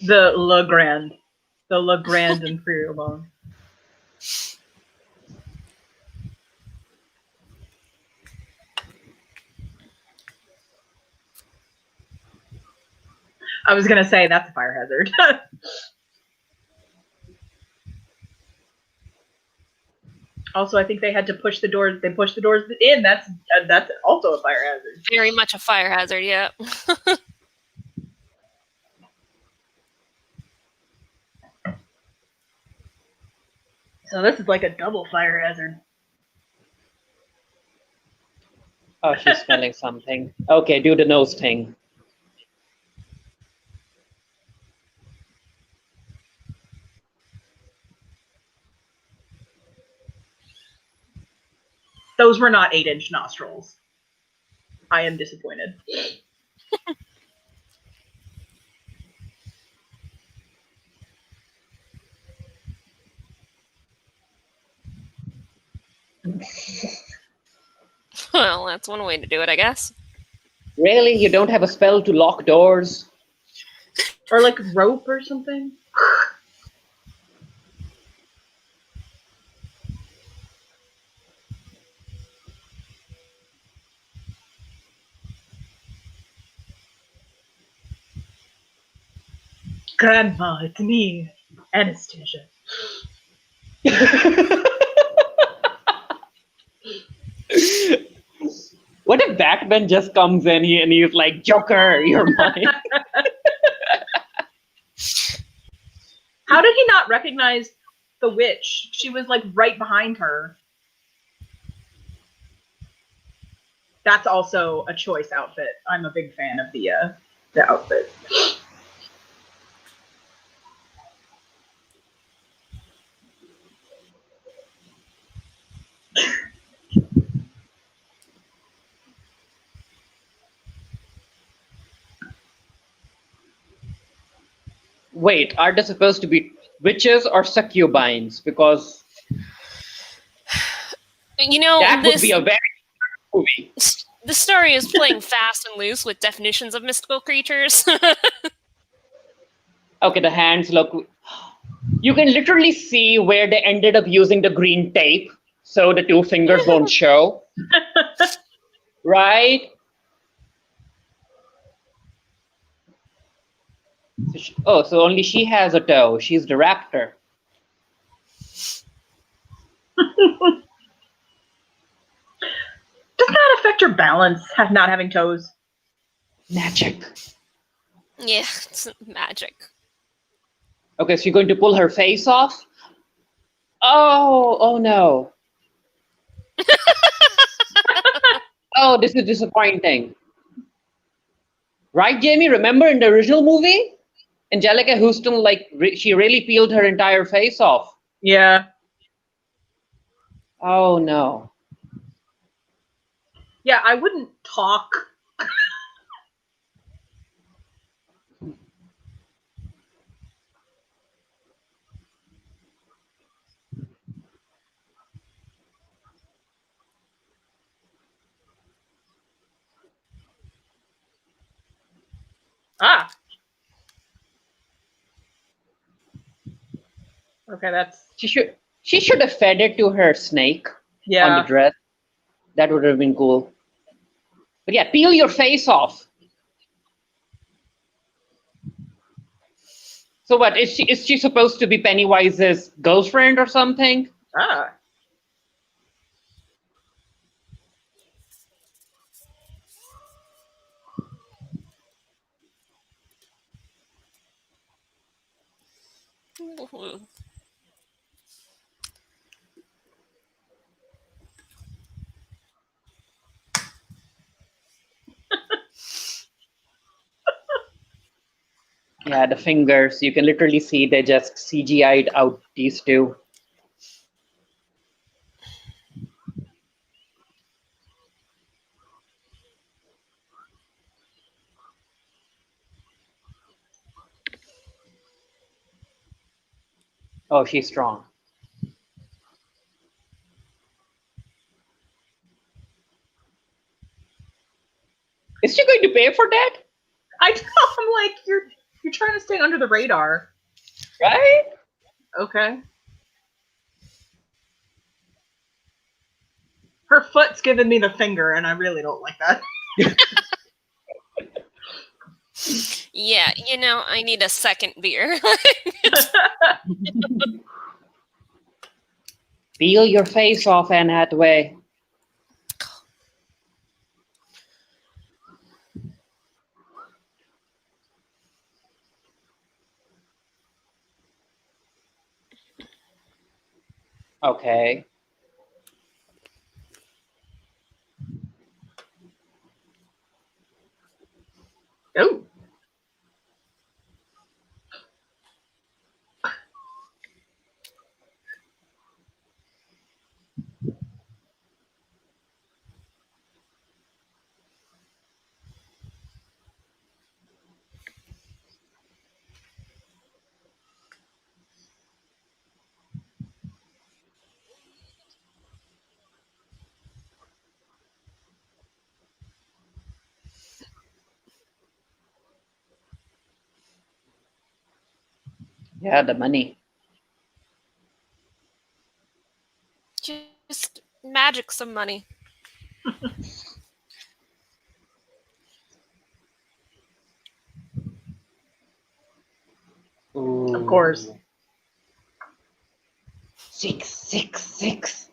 the Le Grand Imperial Bone. I was gonna say that's a fire hazard. Also, I think they had to push the doors. They pushed the doors in. That's also a fire hazard. Very much a fire hazard. Yeah. So this is like a double fire hazard. oh, she's smelling something. Okay, do the nose thing. Those were not 8-inch nostrils. I am disappointed. Well, that's one way to do it, I guess. Really? You don't have a spell to lock doors? Or like rope or something? Grandma, it's me, Anastasia. What if Batman just comes in and he's like, Joker, you're mine? How did he not recognize the witch? She was like right behind her. That's also a choice outfit. I'm a big fan of the outfit. Wait, are they supposed to be witches or succubines? Because You know, that would be a very movie. The story is playing fast and loose with definitions of mystical creatures. Okay, the hands look. You can literally see where they ended up using the green tape, so the two fingers won't show. Right? So only she has a toe. She's the raptor. Does that affect your balance, not having toes? Magic. Yeah, it's magic. Okay, so you're going to pull her face off? Oh no. Oh, this is disappointing. Right, Jamie? Remember in the original movie? Angelica Houston, like, she really peeled her entire face off. Yeah. Oh no. Yeah, I wouldn't talk. Ah. Okay, that's. She should have fed it to her snake on the dress. That would have been cool. But yeah, peel your face off. So what, is she supposed to be Pennywise's girlfriend or something? Ah. Yeah, the fingers. You can literally see they just CGI'd out these two. Oh, she's strong. Is she going to pay for that? I know. I'm like, you're trying to stay under the radar, right? Okay. Her foot's giving me the finger, and I really don't like that. Yeah, I need a second beer. Peel your face off, Anne Hathaway. Okay. Oh. Yeah, the money. Just magic some money. Ooh. Of course. 666.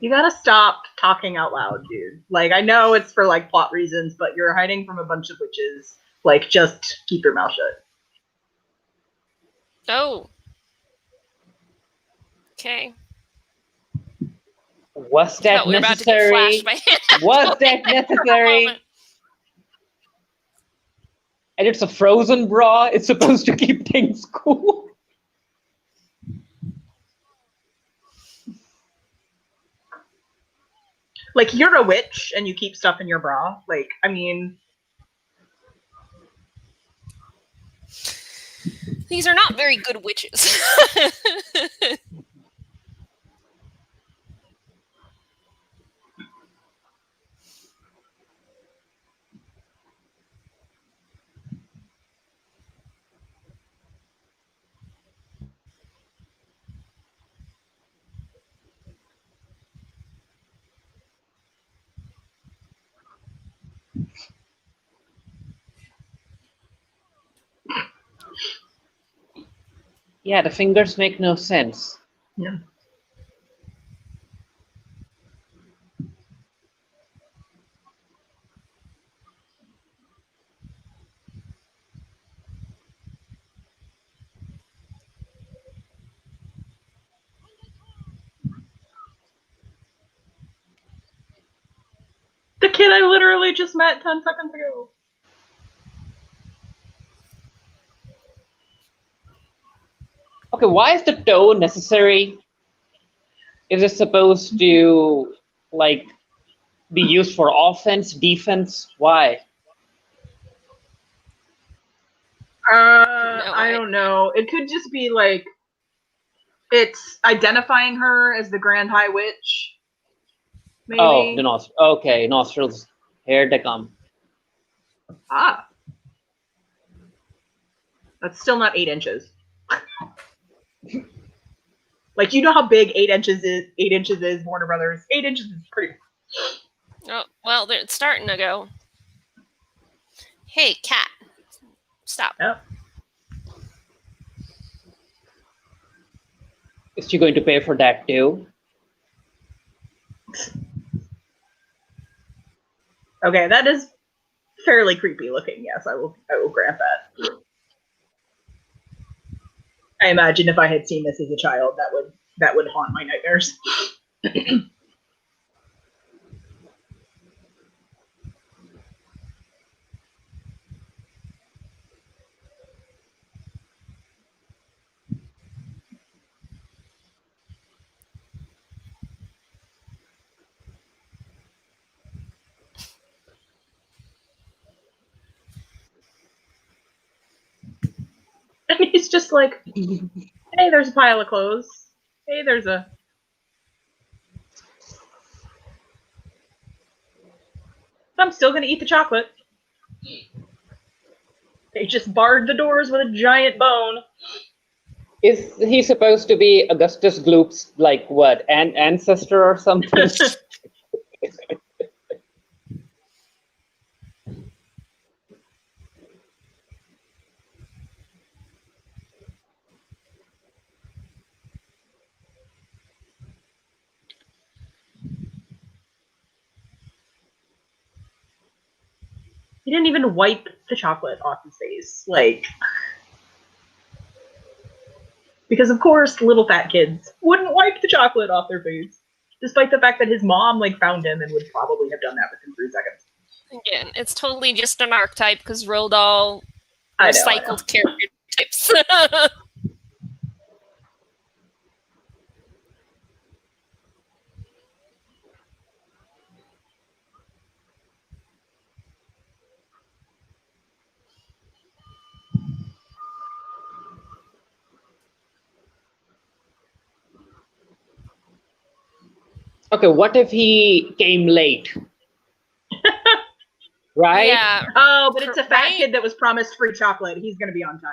You gotta stop talking out loud, dude. Like, I know it's for, like, plot reasons, but you're hiding from a bunch of witches. Like, just keep your mouth shut. Oh. Okay. Was that necessary? Was that necessary? And it's a frozen bra. It's supposed to keep things cool. Like, you're a witch and you keep stuff in your bra. Like, I mean... These are not very good witches. Yeah, the fingers make no sense. Yeah. The kid I literally just met 10 seconds ago. Okay, why is the toe necessary? Is it supposed to, like, be used for offense, defense? Why? I don't know. It could just be, like, it's identifying her as the Grand High Witch. Maybe. Oh, the nostrils. Okay, nostrils. Here they come. Ah. That's still not 8 inches. Like, you know how big 8 inches is? 8 inches is Warner Brothers. 8 inches is pretty. Oh, well, it's starting to go. Hey, cat, stop. Yep. Is she going to pay for that too? Okay, that is fairly creepy looking. Yes, I will grant that. I imagine if I had seen this as a child, that would haunt my nightmares. And he's just like, hey, there's a pile of clothes. Hey, there's a... I'm still going to eat the chocolate. They just barred the doors with a giant bone. Is he supposed to be Augustus Gloop's, like, what, ancestor or something? He didn't even wipe the chocolate off his face. Like... Because, of course, little fat kids wouldn't wipe the chocolate off their face. Despite the fact that his mom, like, found him and would probably have done that within 3 seconds. Again, it's totally just an archetype because Roald Dahl recycled character types. Okay, what if he came late? Right? Yeah. Oh, but it's a fat kid that was promised free chocolate. He's going to be on time.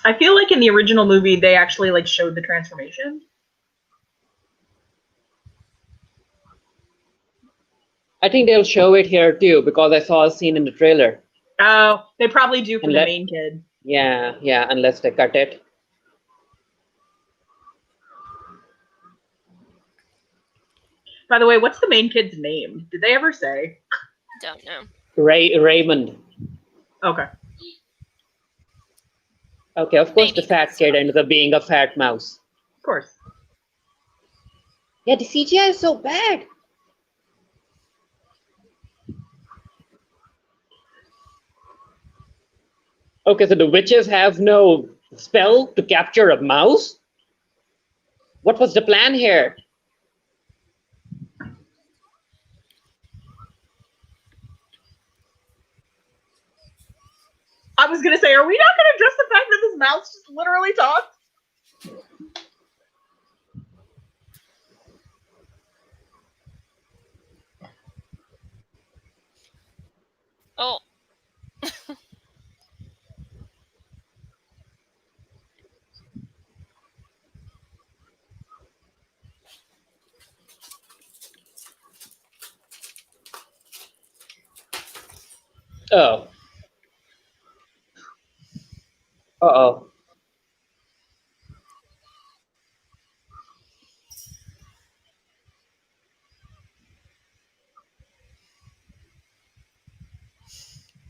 I feel like in the original movie, they actually, like, showed the transformation. I think they'll show it here too, because I saw a scene in the trailer. Oh, they probably do for the main kid. Yeah, unless they cut it. By the way, what's the main kid's name? Did they ever say? Don't know. Raymond. Okay. Okay, of course the fat kid ends up being a fat mouse. Of course. Yeah, the CGI is so bad. Okay, so the witches have no spell to capture a mouse? What was the plan here? I was going to say, are we not going to address the fact that this mouse just literally talked? Oh. Oh. Uh-oh.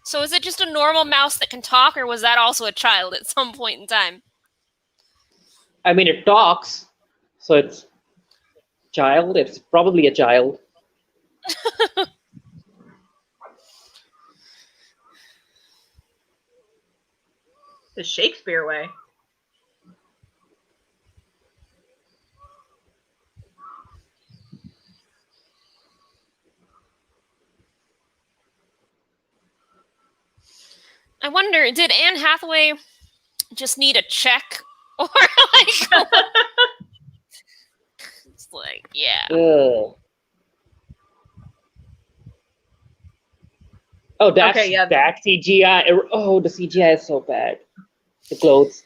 So is it just a normal mouse that can talk, or was that also a child at some point in time? I mean, it talks, so it's child. It's probably a child. The Shakespeare way. I wonder, did Anne Hathaway just need a check? Or like... It's like, yeah. Ugh. Oh, that's Okay, yeah. that CGI. Oh, the CGI is so bad. The clothes.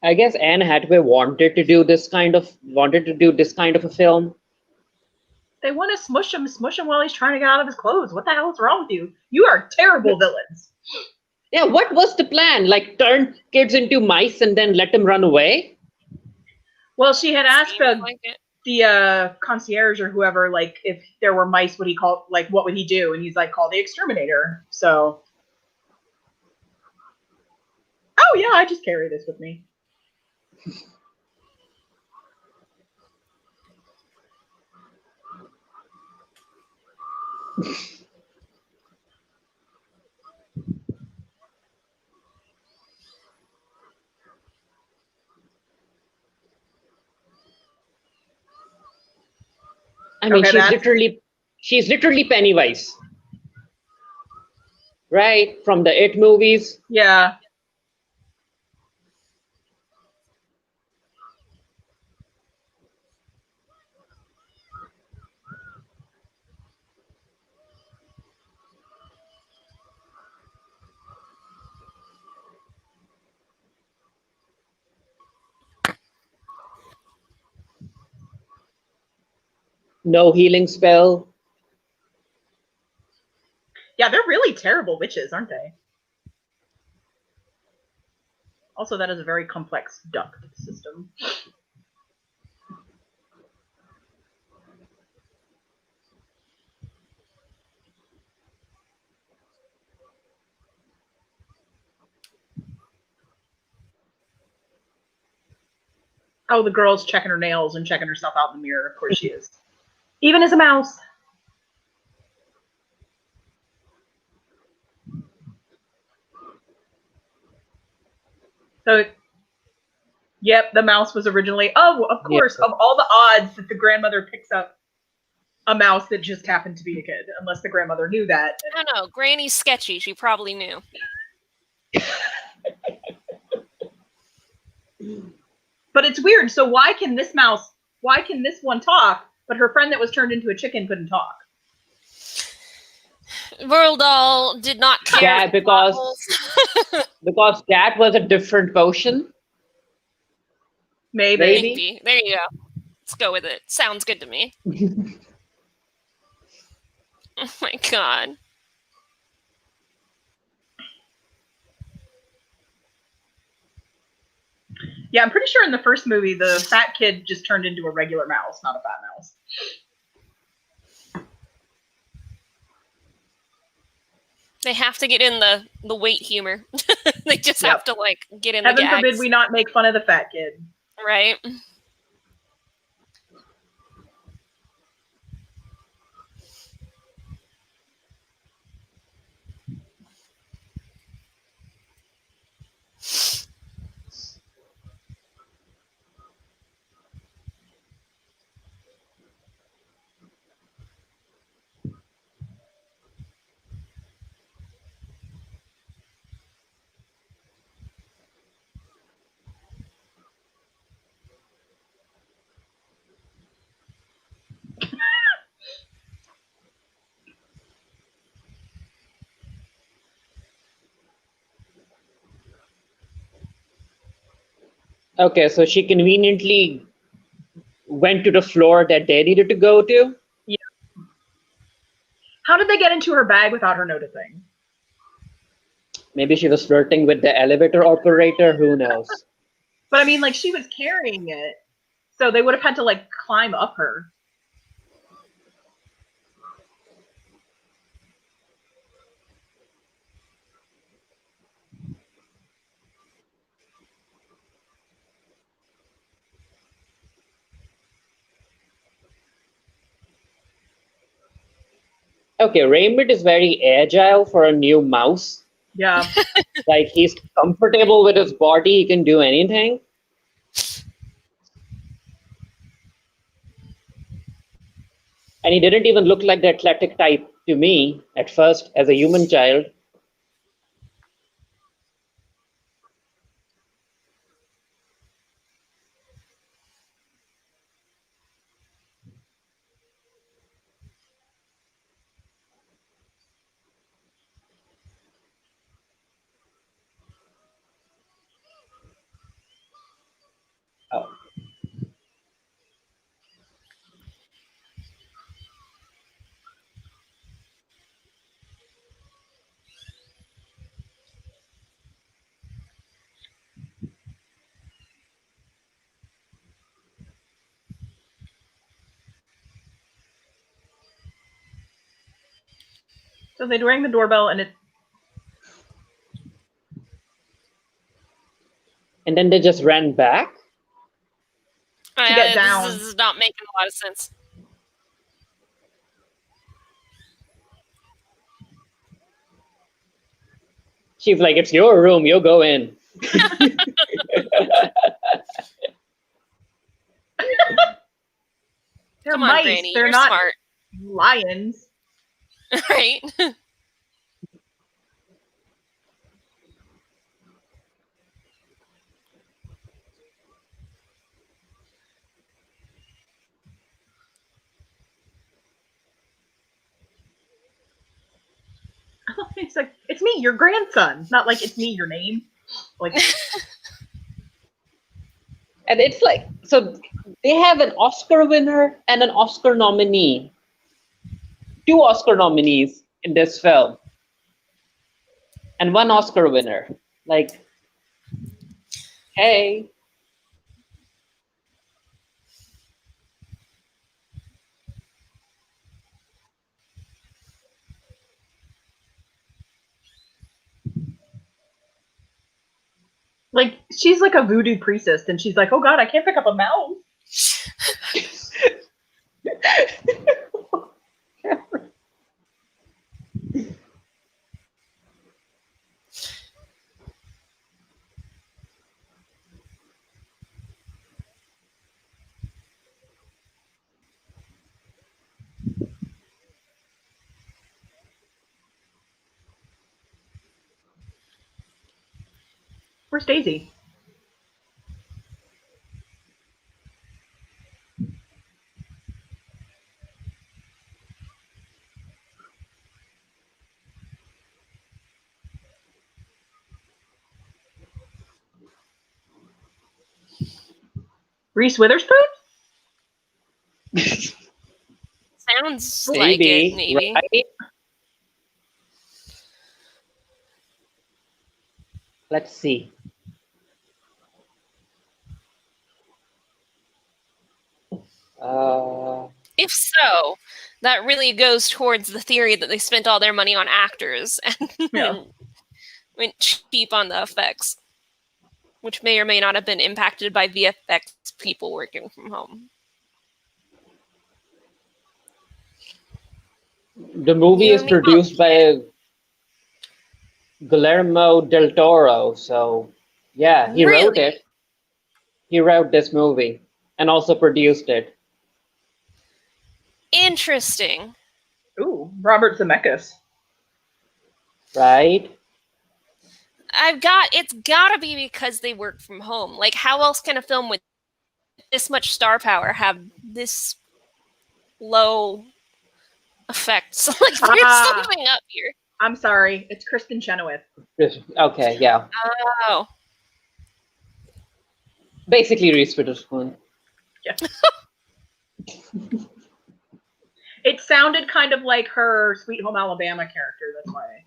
I guess Anne Hathaway wanted to do this kind of a film. They want to smush him while he's trying to get out of his clothes. What the hell is wrong with you? You are terrible villains. Yeah, what was the plan? Like turn kids into mice and then let them run away? Well, she had asked the concierge or whoever, like, if there were mice, what would he do? And he's like, call the exterminator. So, oh yeah, I just carry this with me. I mean, she's literally Pennywise. Right? From the It movies. Yeah. No healing spell. Yeah, they're really terrible witches, aren't they? Also, that is a very complex duct system. Oh, the girl's checking her nails and checking herself out in the mirror. Of course she is. Even as a mouse. So, yep, the mouse was originally... Oh, of course, of all the odds that the grandmother picks up a mouse that just happened to be a kid, unless the grandmother knew that. I don't know. Granny's sketchy. She probably knew. But it's weird. So why can this one talk, but her friend that was turned into a chicken couldn't talk? Roald Dahl did not care. Yeah, because that was a different potion. Maybe. There you go. Let's go with it. Sounds good to me. Oh my god. Yeah, I'm pretty sure in the first movie, the fat kid just turned into a regular mouse, not a fat mouse. They have to get in the weight humor. They just have to, like, get in Heaven the gags. forbid we not make fun of the fat kid. Right. Okay, so she conveniently went to the floor that they needed to go to? Yeah. How did they get into her bag without her noticing? Maybe she was flirting with the elevator operator, who knows? But I mean, like, she was carrying it, so they would have had to, like, climb up her. Okay, Raymond is very agile for a new mouse. Yeah. Like, he's comfortable with his body, he can do anything. And he didn't even look like the athletic type to me at first as a human child. So they rang the doorbell and then they just ran back? To get down. This is not making a lot of sense. She's like, it's your room, you'll go in. They're Come on, mice. Granny, They're you're not smart. lions. Right? It's like, it's me, your grandson. Not like it's me, your name. Like, and it's like, so they have an Oscar winner and an Oscar nominee. 2 Oscar nominees in this film. And 1 Oscar winner. Like, hey. like she's like a voodoo priestess, and she's like, oh God, I can't pick up a mouse. Where's Daisy? Reese Witherspoon? Sounds like it, maybe. Right? Let's see. If so, that really goes towards the theory that they spent all their money on actors and went cheap on the effects, which may or may not have been impacted by VFX people working from home. The movie is produced by Guillermo del Toro, so yeah, he wrote it. He wrote this movie and also produced it. Interesting. Ooh, Robert Zemeckis. Right? It's gotta be because they work from home. Like, how else can a film with this much star power have this low effects? Like, there's something up here. I'm sorry, it's Kristen Chenoweth. Okay, yeah. Oh. Basically Reese Witherspoon. Yeah. It sounded kind of like her Sweet Home Alabama character, that's why.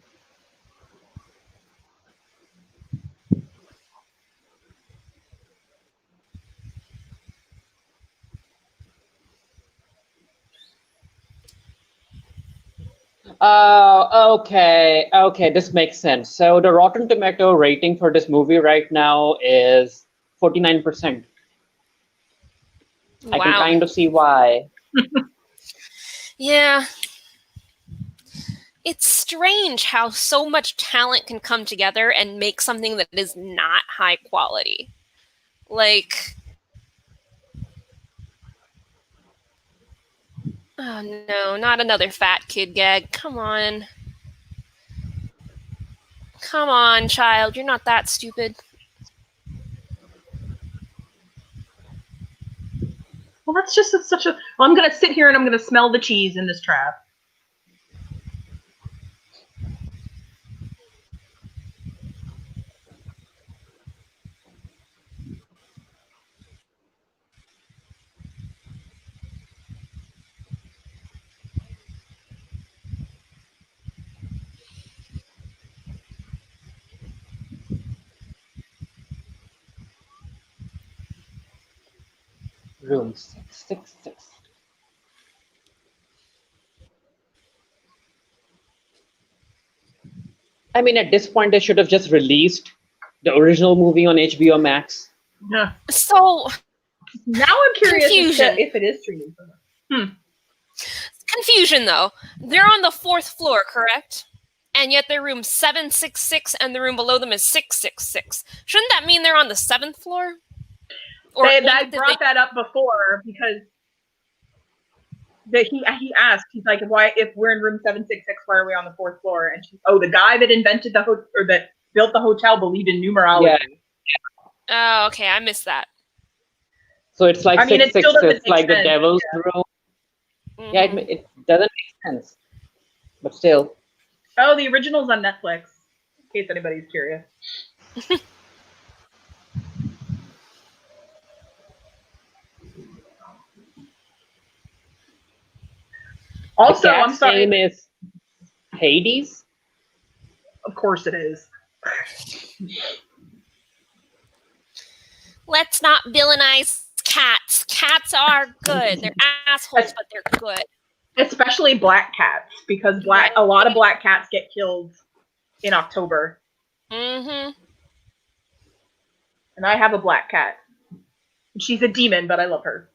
Okay, this makes sense. So the Rotten Tomato rating for this movie right now is 49%. Wow. I can kind of see why. Yeah. It's strange how so much talent can come together and make something that is not high quality. Like, oh no, not another fat kid gag. Come on. Come on, child. You're not that stupid. Well, that's just such a... Well, I'm going to sit here and I'm going to smell the cheese in this trap. Room 666. I mean, at this point, they should have just released the original movie on HBO Max. Yeah. So now I'm curious confusion. if it is streaming. Confusion, though. They're on the 4th floor, correct? And yet their room 766 and the room below them is 666. Shouldn't that mean they're on the 7th floor? Or I brought that up before because he asked, he's like, why, if we're in room 766, why are we on the 4th floor? And the guy that invented that built the hotel believed in numerology. Yeah. Oh, okay, I missed that. So it's like 666, it's like the devil's room. Mm-hmm. Yeah, it doesn't make sense, but still. Oh, the original's on Netflix, in case anybody's curious. Also, I'm sorry. The name is Hades? Of course it is. Let's not villainize cats. Cats are good. They're assholes, but they're good. Especially black cats, because a lot of black cats get killed in October. Mm-hmm. And I have a black cat. She's a demon, but I love her.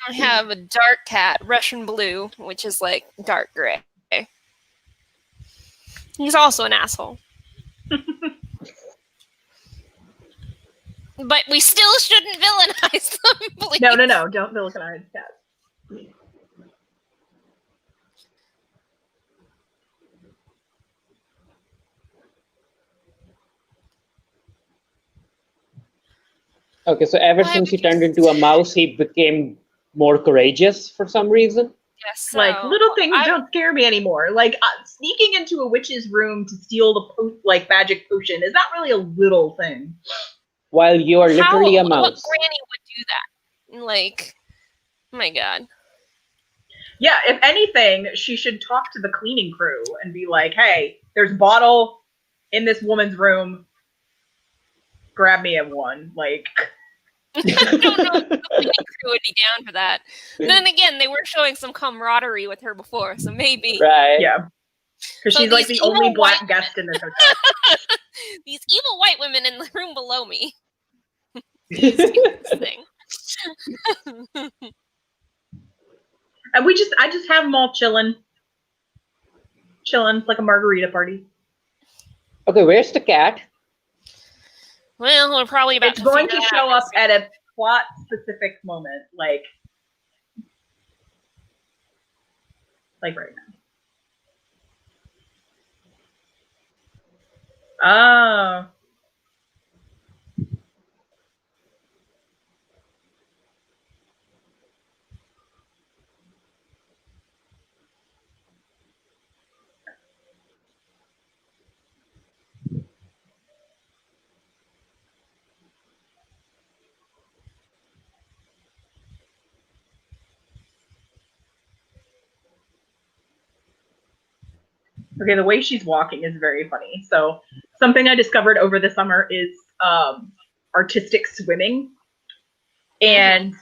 I have a dark cat, Russian blue, which is like dark gray. He's also an asshole. But we still shouldn't villainize them, please. No, don't villainize cats. Okay, so ever since he turned into a mouse, he became more courageous for some reason. Yes, so like little things don't scare me anymore. Like sneaking into a witch's room to steal the magic potion is not really a little thing. While you are literally a mouse. What granny would do that? Like, oh my god. Yeah, if anything, she should talk to the cleaning crew and be like, "Hey, there's a bottle in this woman's room. Grab me at one." Like. I don't know if the cleaning crew would be down for that. Then again, they were showing some camaraderie with her before, so maybe. Right. Yeah. Because she's like the only black guest in this hotel. These evil white women in the room below me. Thing. And I just have them all chilling like a margarita party. Okay, where's the cat? Well, we're probably about it's going to show up at a plot-specific moment, like right now. Oh. Okay, the way she's walking is very funny. So something I discovered over the summer is artistic swimming. And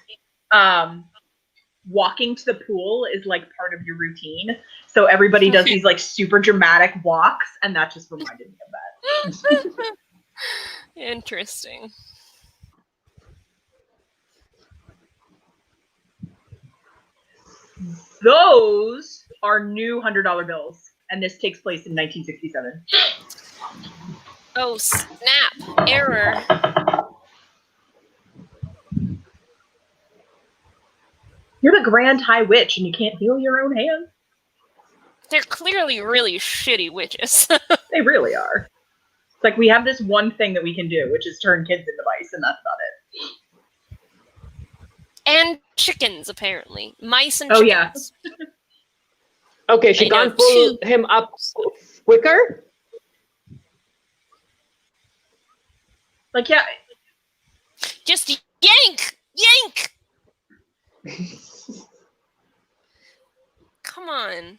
walking to the pool is like part of your routine. So everybody does these like super dramatic walks, and that just reminded me of that. Interesting. Those are new $100 bills, and this takes place in 1967. Oh, snap. Error. You're the Grand High Witch, and you can't heal your own hand? They're clearly really shitty witches. They really are. It's like we have this one thing that we can do, which is turn kids into mice, and that's about it. And chickens, apparently. Mice and chickens. Oh, yeah. Okay, she can't pull him up quicker? Like, yeah. Just yank! Yank! Come on.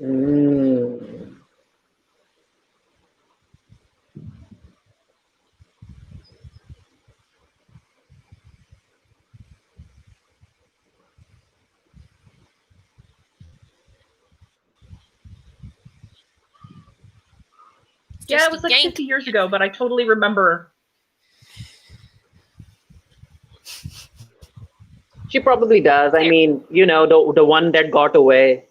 Mm. Yeah, it was like 50 years ago, but I totally remember. She probably does. I mean, you know, the one that got away.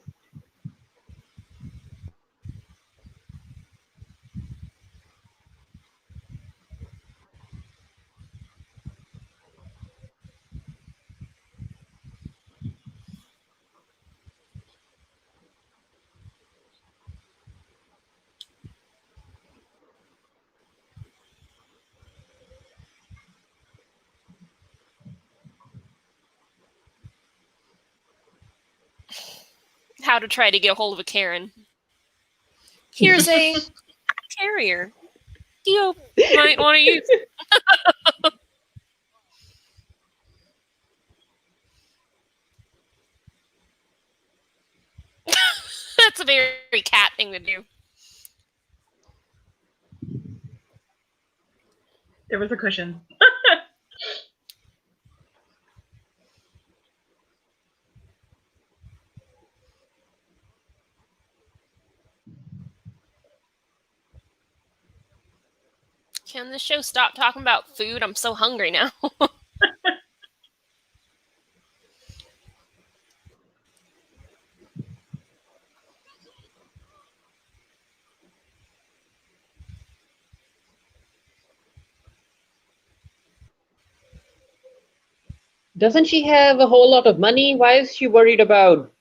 How to try to get a hold of a Karen. Here's a carrier. You might want to use. That's a very cat thing to do. There was a cushion. Can this show stop talking about food? I'm so hungry now. Doesn't she have a whole lot of money? Why is she worried about?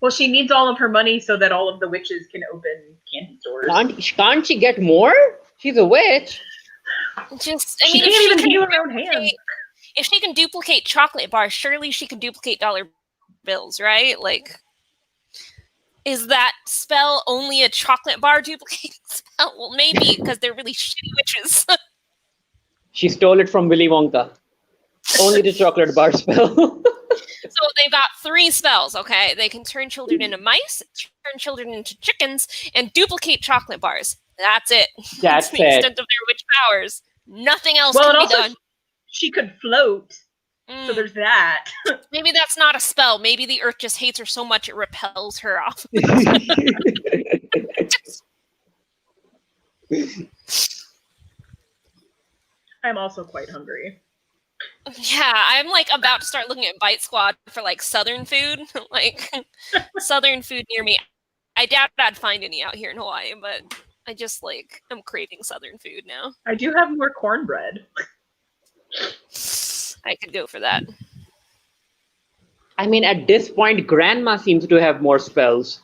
Well, she needs all of her money so that all of the witches can open candy stores. Can't she get more? She's a witch. She can't even heal her own hands. If she can duplicate chocolate bars, surely she can duplicate dollar bills, right? Like, is that spell only a chocolate bar duplicating spell? Well, maybe, because they're really shitty witches. She stole it from Willy Wonka. Only the chocolate bar spell. So they've got 3 spells, okay? They can turn children into mice, turn children into chickens, and duplicate chocolate bars. That's it. That's the extent of their witch powers. Nothing else can be done. She could float. So there's that. Maybe that's not a spell. Maybe the earth just hates her so much it repels her off. I'm also quite hungry. Yeah, I'm like about to start looking at Bite Squad for like Southern food. Like Southern food near me. I doubt I'd find any out here in Hawaii, but I just like I'm craving Southern food now. I do have more cornbread. I could go for that. I mean, at this point, Grandma seems to have more spells.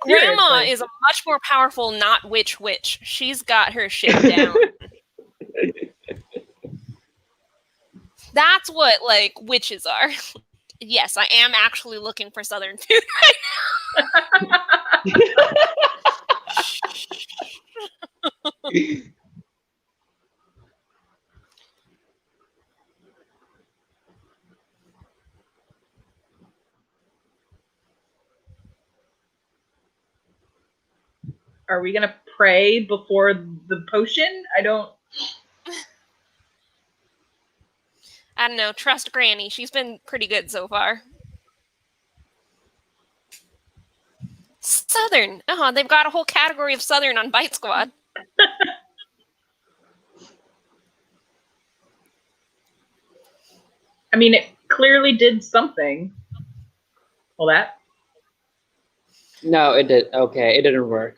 Grandma is a much more powerful not witch. She's got her shit down. That's what like witches are. Yes, I am actually looking for Southern food right now. Are we gonna pray before the potion? I don't know. Trust Granny. She's been pretty good so far. Southern. They've got a whole category of Southern on Bite Squad. I mean, it clearly did something. Well, that? No, it did. Okay, it didn't work.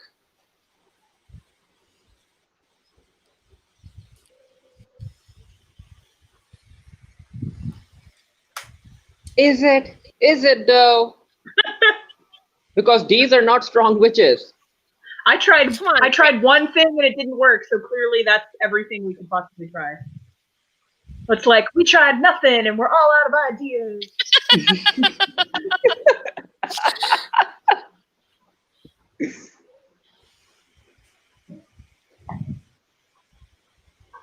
Is it? Is it though? Because these are not strong witches. I tried one thing and it didn't work, so clearly that's everything we could possibly try. It's like, we tried nothing and we're all out of ideas.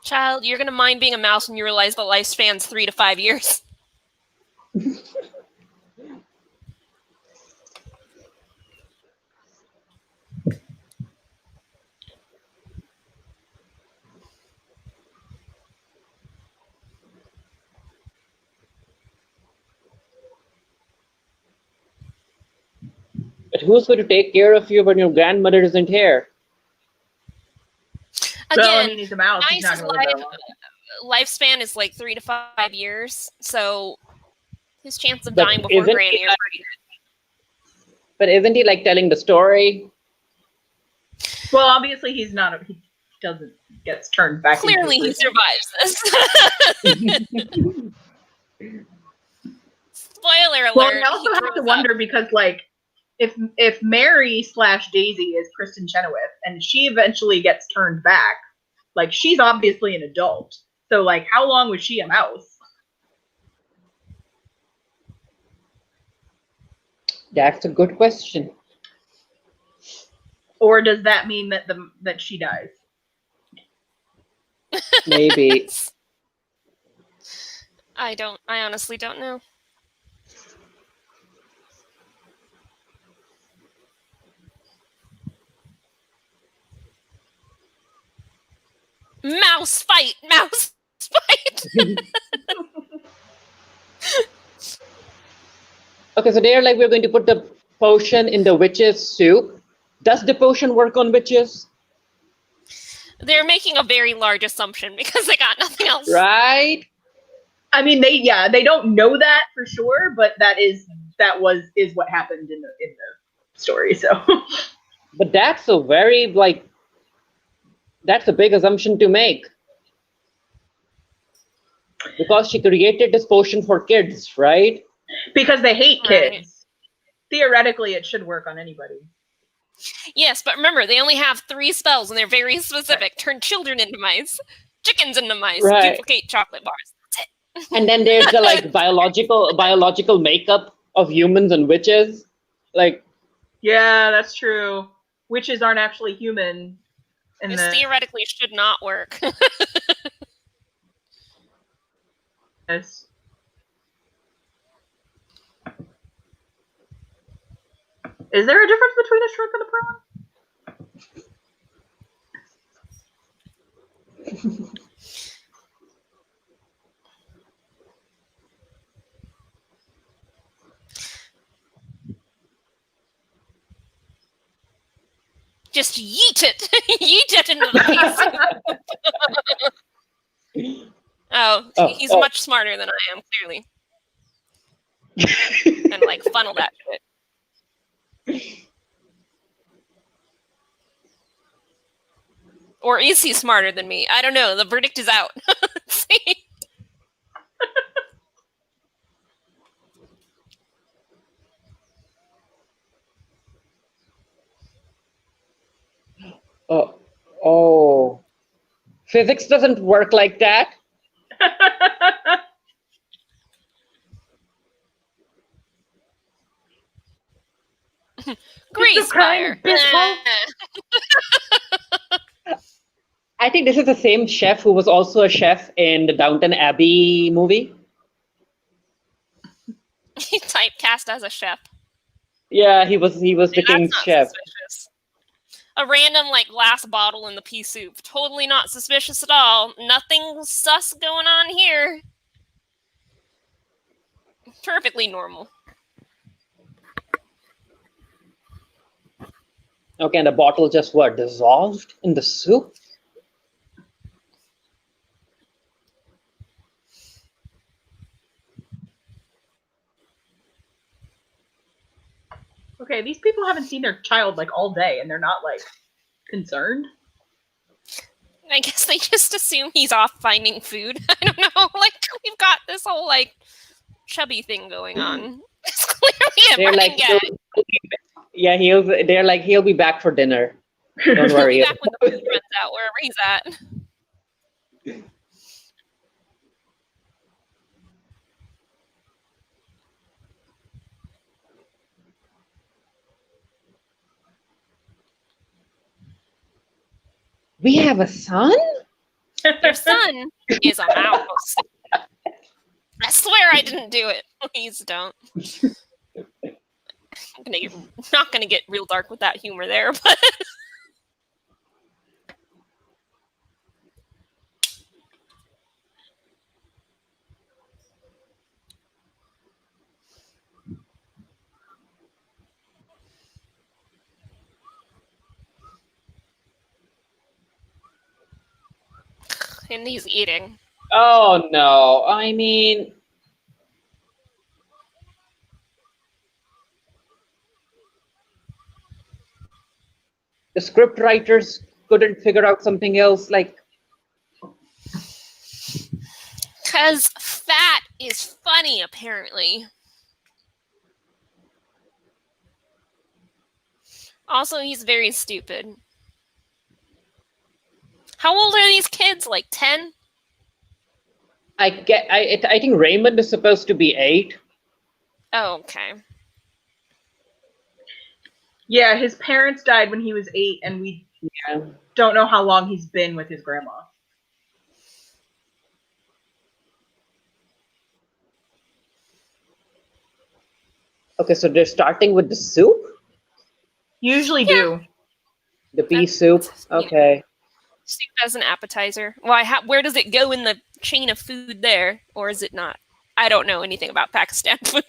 Child, you're going to mind being a mouse when you realize the lifespan's 3 to 5 years. who's going to take care of you when your grandmother isn't here? Again, he needs a mouse. He's not gonna live that long. Lifespan is like 3 to 5 years, so his chance of dying before Granny are pretty good. But isn't he like telling the story? Well, obviously he's not. He doesn't gets turned back. Clearly, he survives this. Spoiler alert. Well, I also have to wonder because, like, if Mary / Daisy is Kristen Chenoweth and she eventually gets turned back, like, she's obviously an adult. So, like, how long was she a mouse? That's a good question. Or does that mean that she dies? Maybe. I honestly don't know. Mouse fight! Okay, so they're like, we're going to put the potion in the witch's soup. Does the potion work on witches? They're making a very large assumption because they got nothing else. Right? I mean, they don't know that for sure, but is what happened in the story. So, but that's a very that's a big assumption to make, because she created this potion for kids, right? Because they hate kids. Right. Theoretically, it should work on anybody. Yes, but remember, they only have 3 spells, and they're very specific. Right. Turn children into mice, chickens into mice, right. Duplicate chocolate bars. That's it. And then there's the like biological makeup of humans and witches. Like, yeah, that's true. Witches aren't actually human. This theoretically should not work. Yes. Is there a difference between a shrimp and a prawn? Just yeet it! Yeet it into the piece. He's much smarter than I am, clearly. And like funnel that shit. Or is he smarter than me? I don't know. The verdict is out. See? Oh. Physics doesn't work like that. Grease fire. I think this is the same chef who was also a chef in the Downton Abbey movie. He typecast as a chef. Yeah, he was the king's chef. Suspicious. A random like glass bottle in the pea soup. Totally not suspicious at all. Nothing sus going on here. Perfectly normal. Okay, and the bottle just dissolved in the soup? Okay, these people haven't seen their child like all day, and they're not like concerned. I guess they just assume he's off finding food. I don't know. Like, we've got this whole like chubby thing going on. It's clearly a running gag. Yeah, they're like, he'll be back for dinner. Don't worry. He'll be back when the food runs out, wherever he's at. We have a son? Your son is a mouse. I swear I didn't do it. Please don't. Not gonna get real dark with that humor there, but And he's eating. Oh no! I mean, the script writers couldn't figure out something else. Like, Because fat is funny, apparently. Also, he's very stupid. How old are these kids? Like 10? I think Raymond is supposed to be 8. Oh, okay. Yeah, his parents died when he was 8, and we don't know how long he's been with his grandma. Okay, so they're starting with the soup? Usually do. The pea soup? Okay. Soup as an appetizer. Why? Where does it go in the chain of food there? Or is it not? I don't know anything about Pakistan food.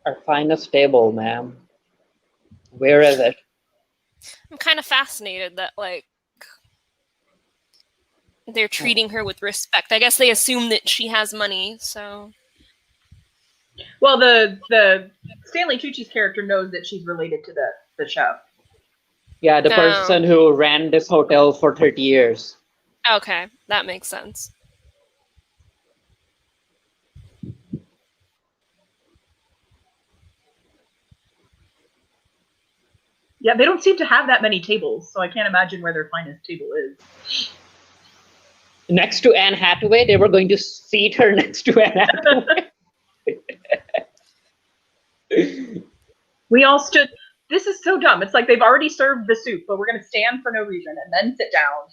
Our finest table, ma'am. Where is it? I'm kind of fascinated that, like, they're treating her with respect. I guess they assume that she has money, so... Well, the Stanley Tucci's character knows that she's related to the chef. Yeah, the person who ran this hotel for 30 years. Okay, that makes sense. Yeah, they don't seem to have that many tables, so I can't imagine where their finest table is. Next to Anne Hathaway, they were going to seat her next to Anne Hathaway. We all stood. This is so dumb. It's like they've already served the soup, but we're going to stand for no reason and then sit down.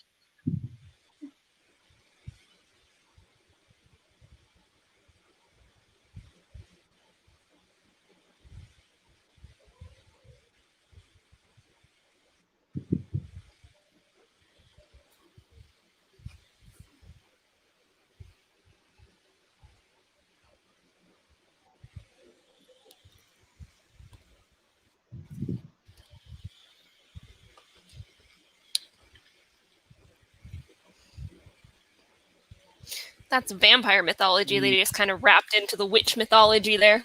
That's vampire mythology. They just kind of wrapped into the witch mythology there.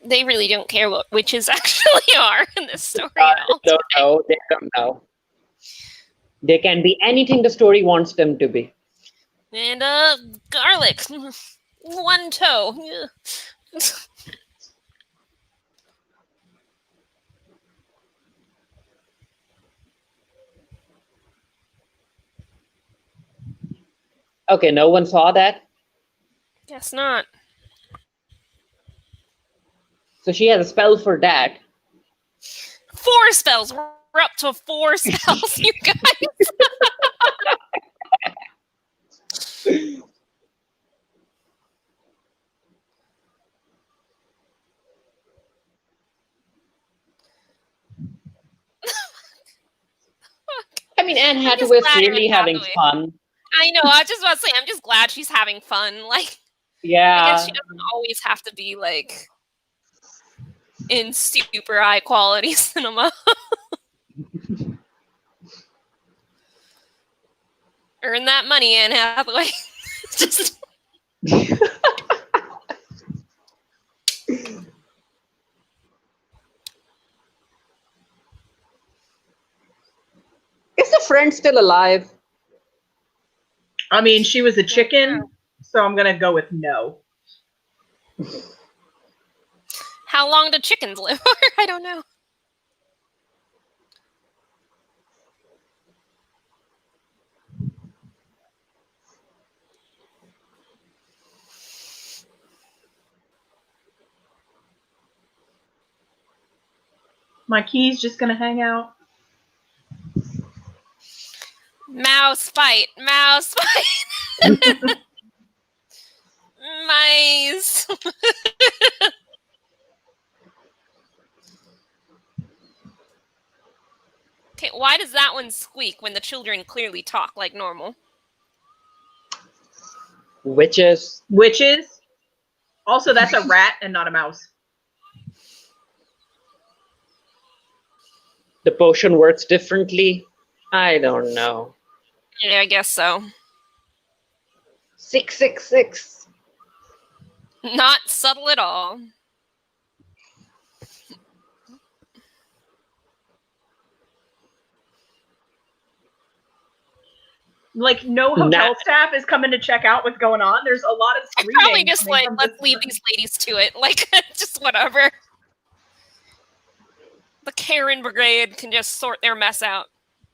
They really don't care what witches actually are in this story at all. They don't know. They can be anything the story wants them to be. And garlic. One toe. Okay, no one saw that? Guess not. So she has a spell for that. 4 spells. We're up to 4 spells, you guys. I mean, Anne Hathaway is clearly having fun. I know. I was just about to say, I'm just glad she's having fun. Like, yeah. I guess she doesn't always have to be like in super high quality cinema. Earn that money, Anne Hathaway. Just. Is the friend still alive? I mean, she was a chicken, so I'm gonna go with no. How long do chickens live? I don't know. My key's just gonna hang out. Mouse fight. Mouse fight. Mice. Okay, why does that one squeak when the children clearly talk like normal? Witches. Witches. Also, that's a rat and not a mouse. The potion works differently. I don't know. Yeah, I guess so. 666. Not subtle at all. Like, no hotel staff is coming to check out what's going on. There's a lot of screaming. Probably just like, let's leave these ladies to it. Like, just whatever. The Karen Brigade can just sort their mess out.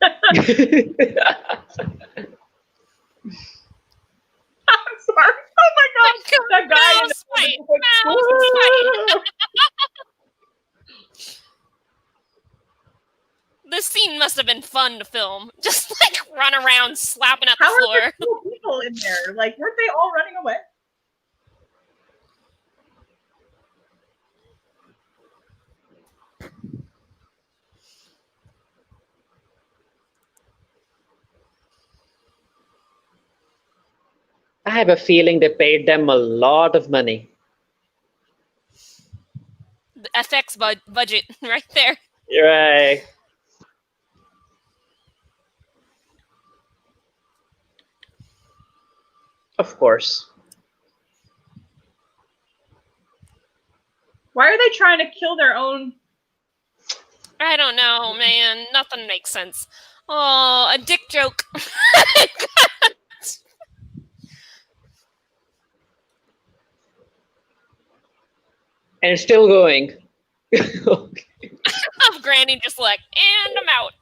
I'm sorry. Oh my god, that guy Mouse fight. Mouse fight. This scene must have been fun to film. Just like run around slapping at the floor. How are there 2 people in there? Like, weren't they all running away? I have a feeling they paid them a lot of money. The FX budget right there. Right. Of course. Why are they trying to kill their own? I don't know, man. Nothing makes sense. Oh, a dick joke. And it's still going. Of Granny just like, and I'm out.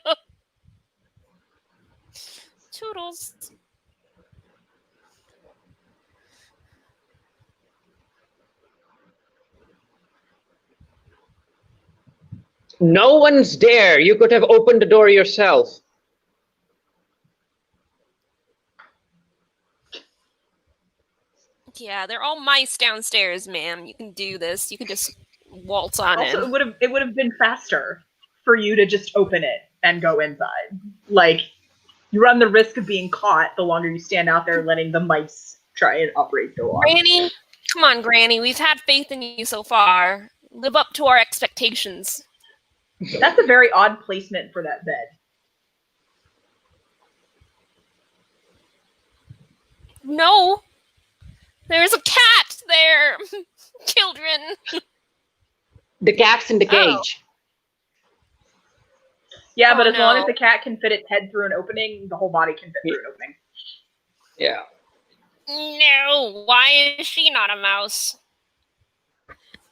Bye. Toodles. No one's there. You could have opened the door yourself. Yeah, they're all mice downstairs, ma'am. You can do this. You can just waltz on in. Also, it would have been faster for you to just open it and go inside. Like, you run the risk of being caught the longer you stand out there letting the mice try and operate the door. Granny, come on, Granny. We've had faith in you so far. Live up to our expectations. That's a very odd placement for that bed. No. There's a cat there. Children. The cat's in the cage. Yeah, but as long as the cat can fit its head through an opening, the whole body can fit through an opening. Yeah. No, why is she not a mouse?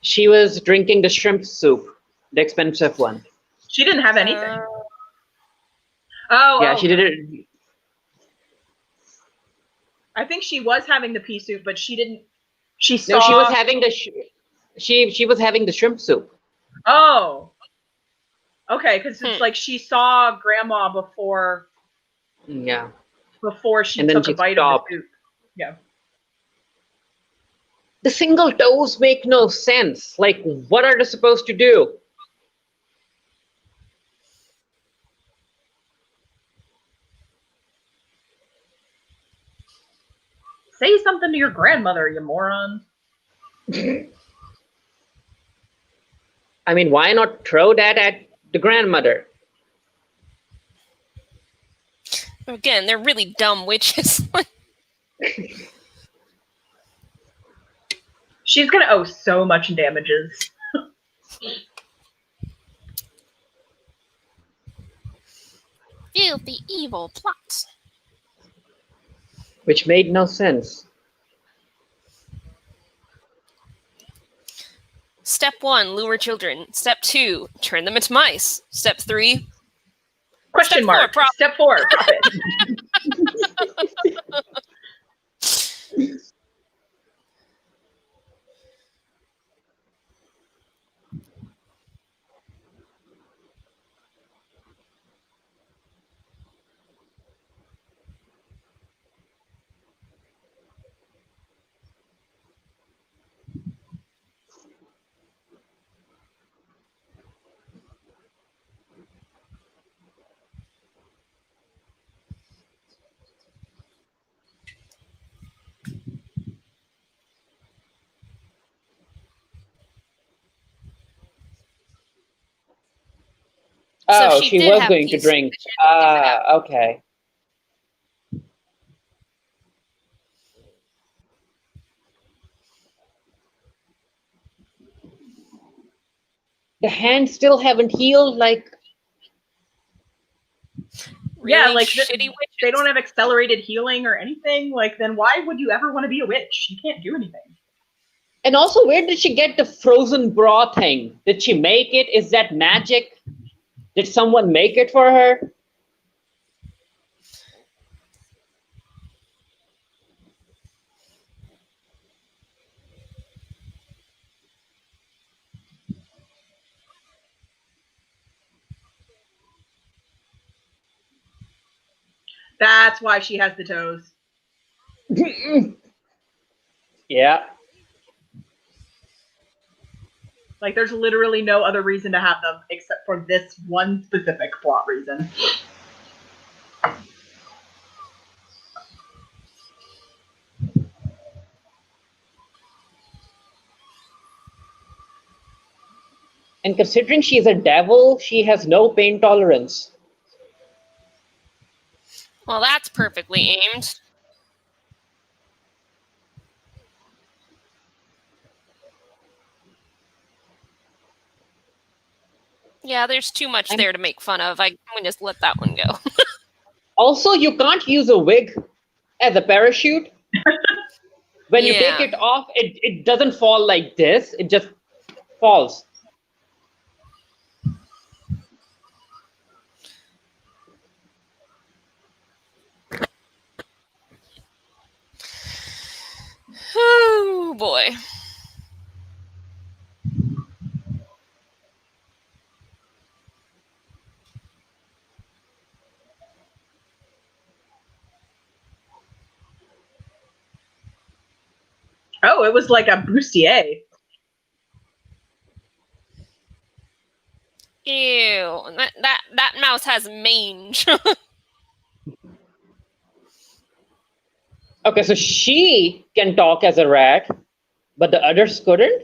She was drinking the shrimp soup, the expensive one. She didn't have anything. Yeah, she did it. I think she was having the pea soup, but she didn't. She saw. No, she was having the she was having the shrimp soup. Oh. Okay, because it's like she saw Grandma before. Yeah. Before she took a bite of the soup. Yeah. The single toes make no sense. Like, what are they supposed to do? Say something to your grandmother, you moron. I mean, why not throw that at the grandmother? Again, they're really dumb witches. She's gonna owe so much damages. Filthy evil plots. Which made no sense. Step 1, lure children. Step 2, turn them into mice. Step 3, question mark. Step 4, profit. Oh, so she did was have going to peace. drink. Okay. The hands still haven't healed, like. Really like shitty witches. they don't have accelerated healing or anything. Like, then why would you ever want to be a witch? You can't do anything. And also, where did she get the frozen bra thing? Did she make it? Is that magic? Did someone make it for her? That's why she has the toes. Yeah. Like, there's literally no other reason to have them except for this one specific plot reason. And considering she's a devil, she has no pain tolerance. Well, that's perfectly aimed. Yeah, there's too much there to make fun of. I'm going to just let that one go. Also, you can't use a wig as a parachute. When you take it off, it doesn't fall like this. It just falls. Oh, boy. Oh, it was like a bustier. Ew. That mouse has mange. Okay, so she can talk as a rat, but the others couldn't?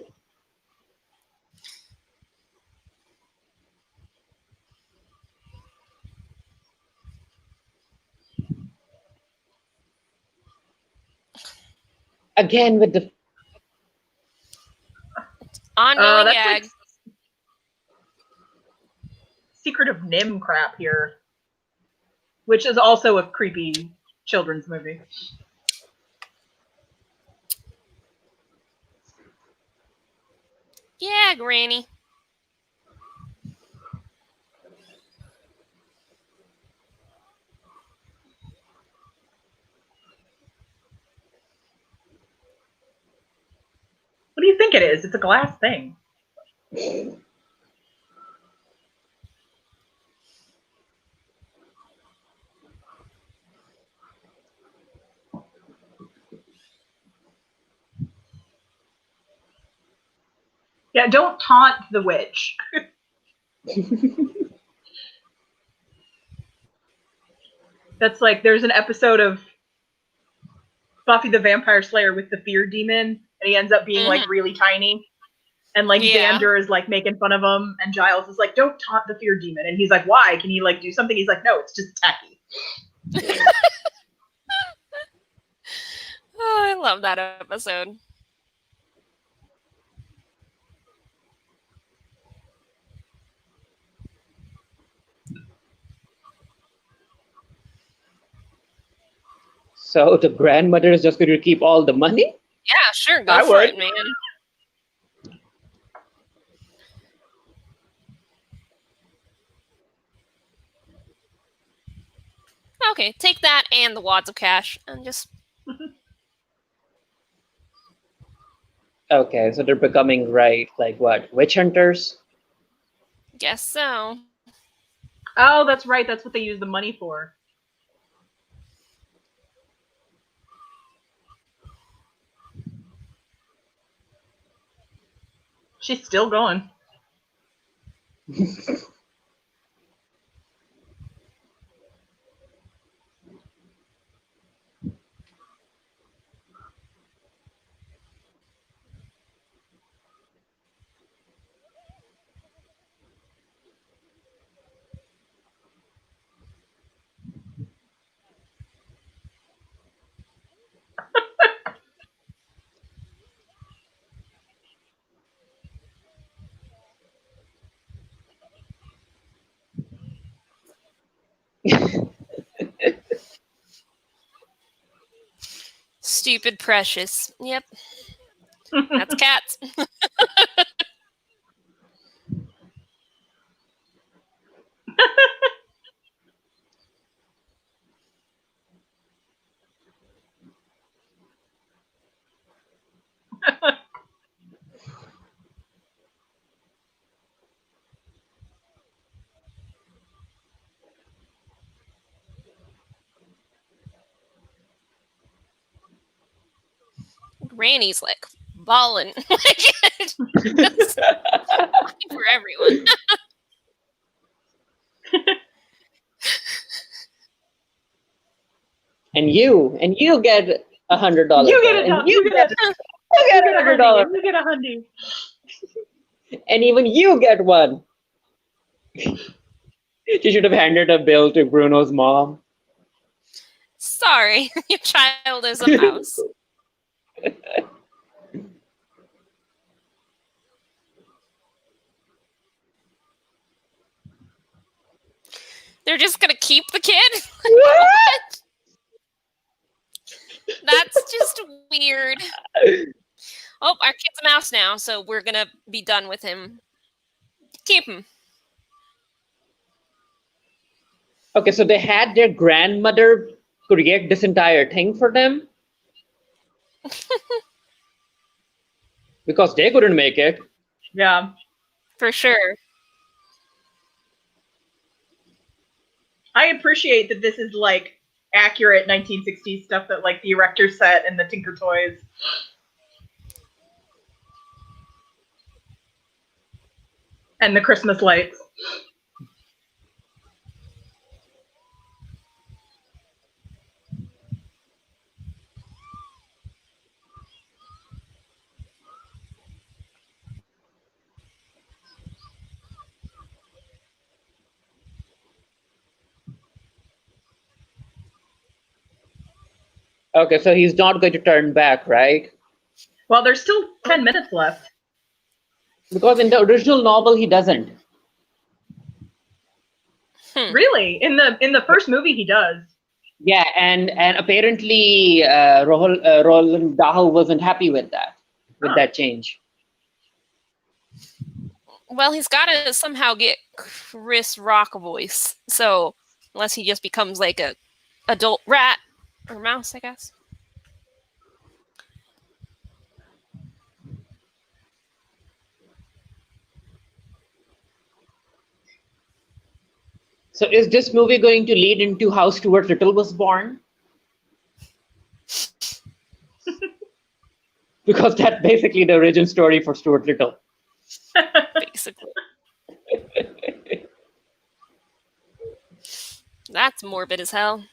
Again with the ongoing that's gag. like Secret of Nim crap here, which is also a creepy children's movie. Yeah, Granny. What do you think it is? It's a glass thing. Yeah, don't taunt the witch. That's like, there's an episode of Buffy the Vampire Slayer with the fear demon, and he ends up being like really tiny. And like Xander is like making fun of him, and Giles is like, don't taunt the fear demon. And he's like, why? Can you like do something? He's like, no, it's just tacky. Oh, I love that episode. So the grandmother is just going to keep all the money? Yeah, sure, go for it, man. Okay, take that and the wads of cash and just... Okay, so they're becoming, right, like what, witch hunters? Guess so. Oh, that's right. That's what they use the money for. She's still going. Stupid Precious. Yep. That's cats. Granny's like balling. That's for everyone. And you get $100. You get $100. You get $100. You get $100. And even you get one. She should have handed a bill to Bruno's mom. Sorry, your child is a mouse. They're just gonna keep the kid? What? That's just weird. Oh, our kid's a mouse now, so we're gonna be done with him. Keep him. Okay, so they had their grandmother create this entire thing for them? Because they couldn't make it. Yeah. For sure. I appreciate that this is like accurate 1960s stuff that like the Erector set and the Tinker Toys. And the Christmas lights. Okay, so he's not going to turn back, right? Well, there's still 10 minutes left. Because in the original novel, he doesn't. Really? In the first movie, he does. Yeah, and apparently Roland Dahl wasn't happy with that change. Well, he's got to somehow get Chris Rock a voice. So, unless he just becomes like a adult rat or mouse, I guess. So is this movie going to lead into how Stuart Little was born? Because that's basically the origin story for Stuart Little. Basically. That's morbid as hell.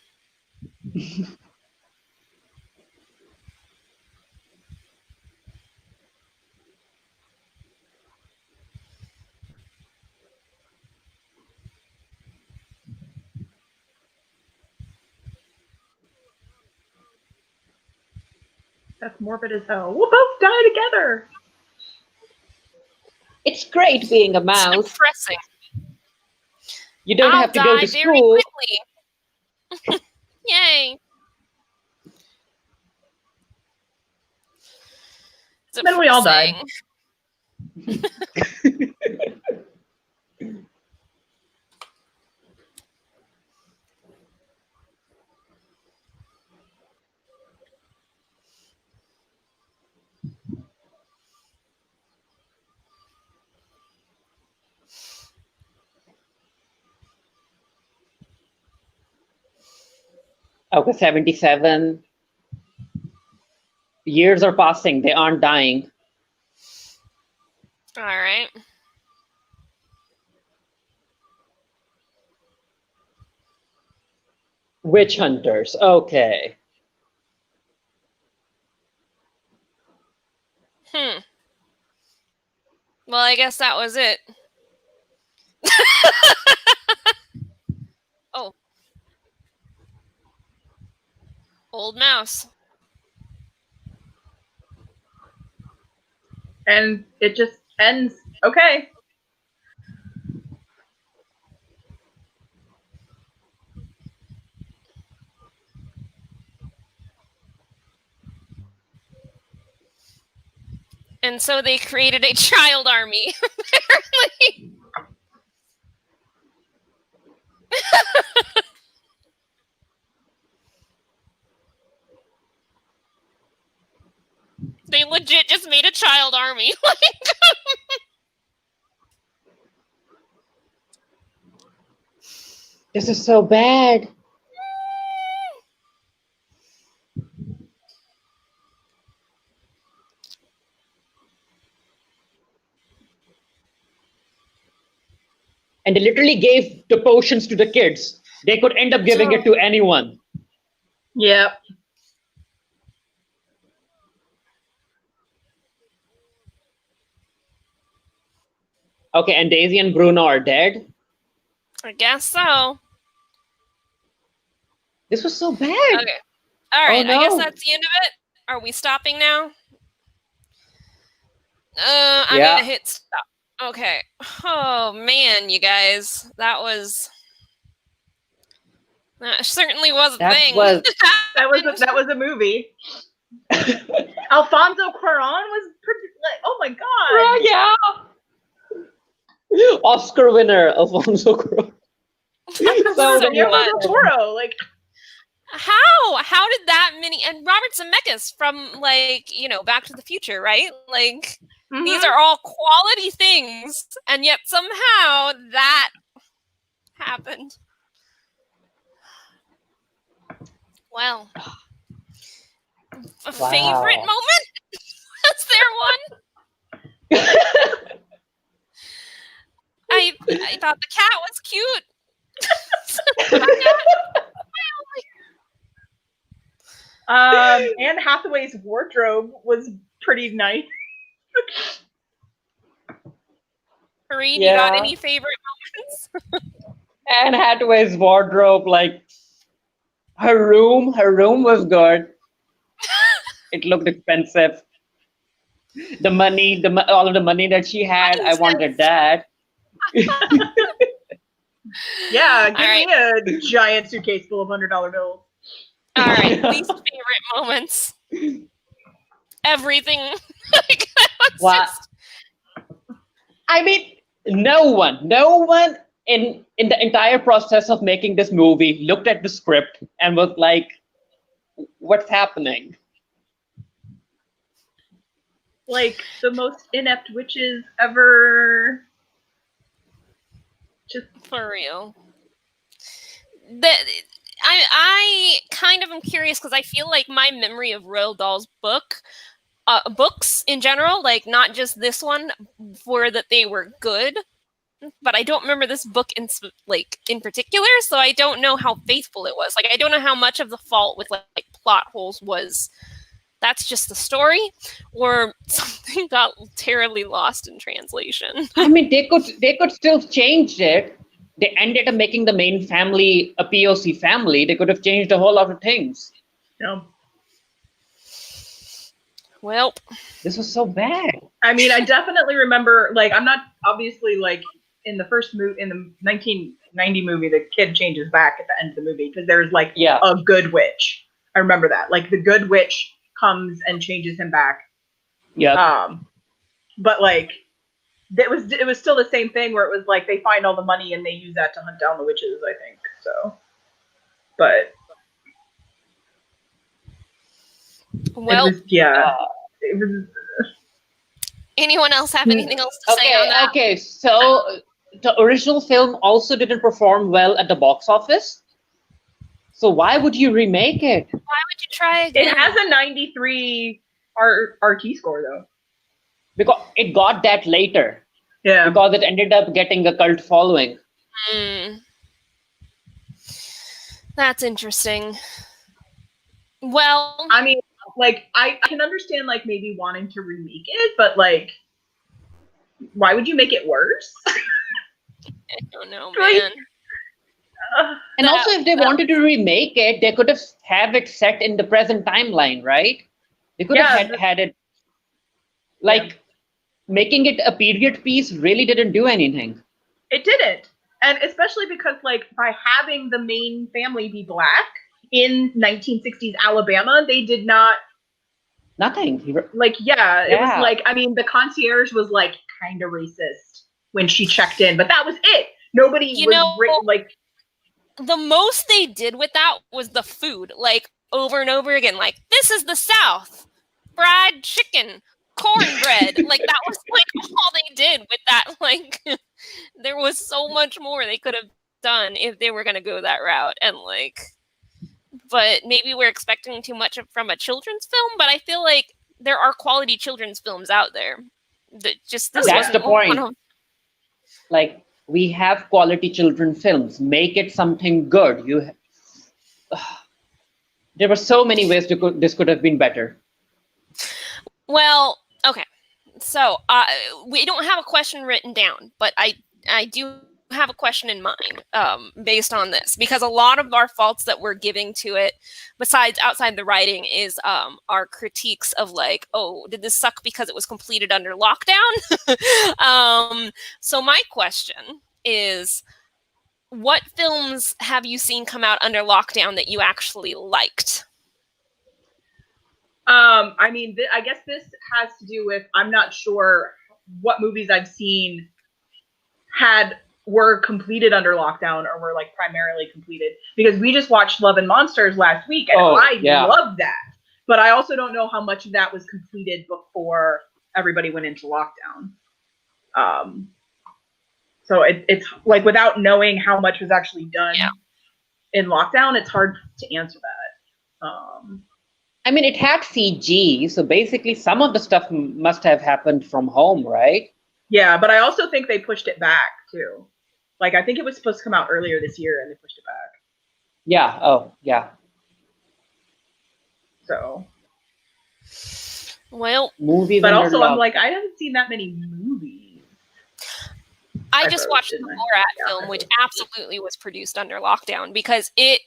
That's morbid as hell. We'll both die together. It's great being a mouse. It's depressing. You don't have to go to school. Quickly. Yay. Then we all died. Okay, 77. Years are passing. They aren't dying. All right. Witch hunters. Okay. Well, I guess that was it. Oh. Old mouse. And it just ends. Okay. And so they created a child army, apparently. They legit just made a child army. This is so bad. And they literally gave the potions to the kids. They could end up giving it to anyone. Yep. Okay, and Daisy and Bruno are dead? I guess so. This was so bad. Okay. All right, no. I guess that's the end of it. Are we stopping now? I'm gonna hit stop. Okay. Oh man, you guys, that certainly was a thing. that was a movie. Alfonso Cuarón was pretty. Oh my god! Yeah. Oscar winner Alfonso Cuarón. So del Toro, like. How did that many, and Robert Zemeckis from Back to the Future, right? Like these are all quality things, and yet somehow that happened. Well, favorite moment? Was there one? I thought the cat was cute. Anne Hathaway's wardrobe was pretty nice. Karine, you got any favorite moments? Anne Hathaway's wardrobe, like her room was good. It looked expensive. The money, all of the money that she had, I wanted that. Yeah, give me a giant suitcase full of $100 bills. All right, least favorite moments. Everything. I mean, no one in the entire process of making this movie looked at the script and was like, what's happening? Like the most inept witches ever. Just for real. I kind of am curious because I feel like my memory of Roald Dahl's books in general, like not just this one, were that they were good, but I don't remember this book in particular, so I don't know how faithful it was. Like I don't know how much of the fault with like plot holes was that's just the story, or something got terribly lost in translation. I mean, they could still change it. They ended up making the main family a POC family. They could have changed a whole lot of things. Yeah. Well, this was so bad. I mean, I definitely remember, like, I'm not obviously like in the first movie, in the 1990 movie, the kid changes back at the end of the movie because there's like a good witch. I remember that. Like the good witch comes and changes him back. Yeah. But like, it was still the same thing where it was like they find all the money and they use that to hunt down the witches, I think. So, but well, it was, anyone else have anything else to say on that? Okay, so the original film also didn't perform well at the box office. So why would you remake it? Why would you try again? It has a 93 RT score though. Because it got that later. Yeah. Because it ended up getting a cult following. That's interesting. Well, I mean, like, I can understand, like, maybe wanting to remake it, but, like, why would you make it worse? I don't know, man. And also, if they wanted to remake it, they could have it set in the present timeline, right? They could have had it, like, making it a period piece really didn't do anything. It didn't. And especially because, like, by having the main family be black in 1960s Alabama, they did not Nothing. It was like, I mean, the concierge was like kind of racist when she checked in, but that was it. Nobody like. The most they did with that was the food, like over and over again. Like, this is the South, fried chicken, cornbread. Like, that was like all they did with that. Like, there was so much more they could have done if they were going to go that route. And like, but maybe we're expecting too much from a children's film. But I feel like there are quality children's films out there. That's the point. Like, we have quality children films. Make it something good. There were so many ways this could have been better. Well, okay. So we don't have a question written down, but I do have a question in mind based on this, because a lot of our faults that we're giving to it, besides outside the writing, is our critiques of like, oh, did this suck because it was completed under lockdown? So my question is, what films have you seen come out under lockdown that you actually liked? I mean, I guess this has to do with, I'm not sure what movies I've seen were completed under lockdown or were like primarily completed, because we just watched Love and Monsters last week and I loved that. But I also don't know how much of that was completed before everybody went into lockdown. So it's like, without knowing how much was actually done in lockdown, it's hard to answer that. I mean, it had CG, so basically some of the stuff must have happened from home, right? Yeah, but I also think they pushed it back too. Like, I think it was supposed to come out earlier this year and they pushed it back. Yeah. Oh, yeah. So. Well, movies. But also, I'm like, I haven't seen that many movies. I just watched the Borat film, which absolutely was produced under lockdown, because it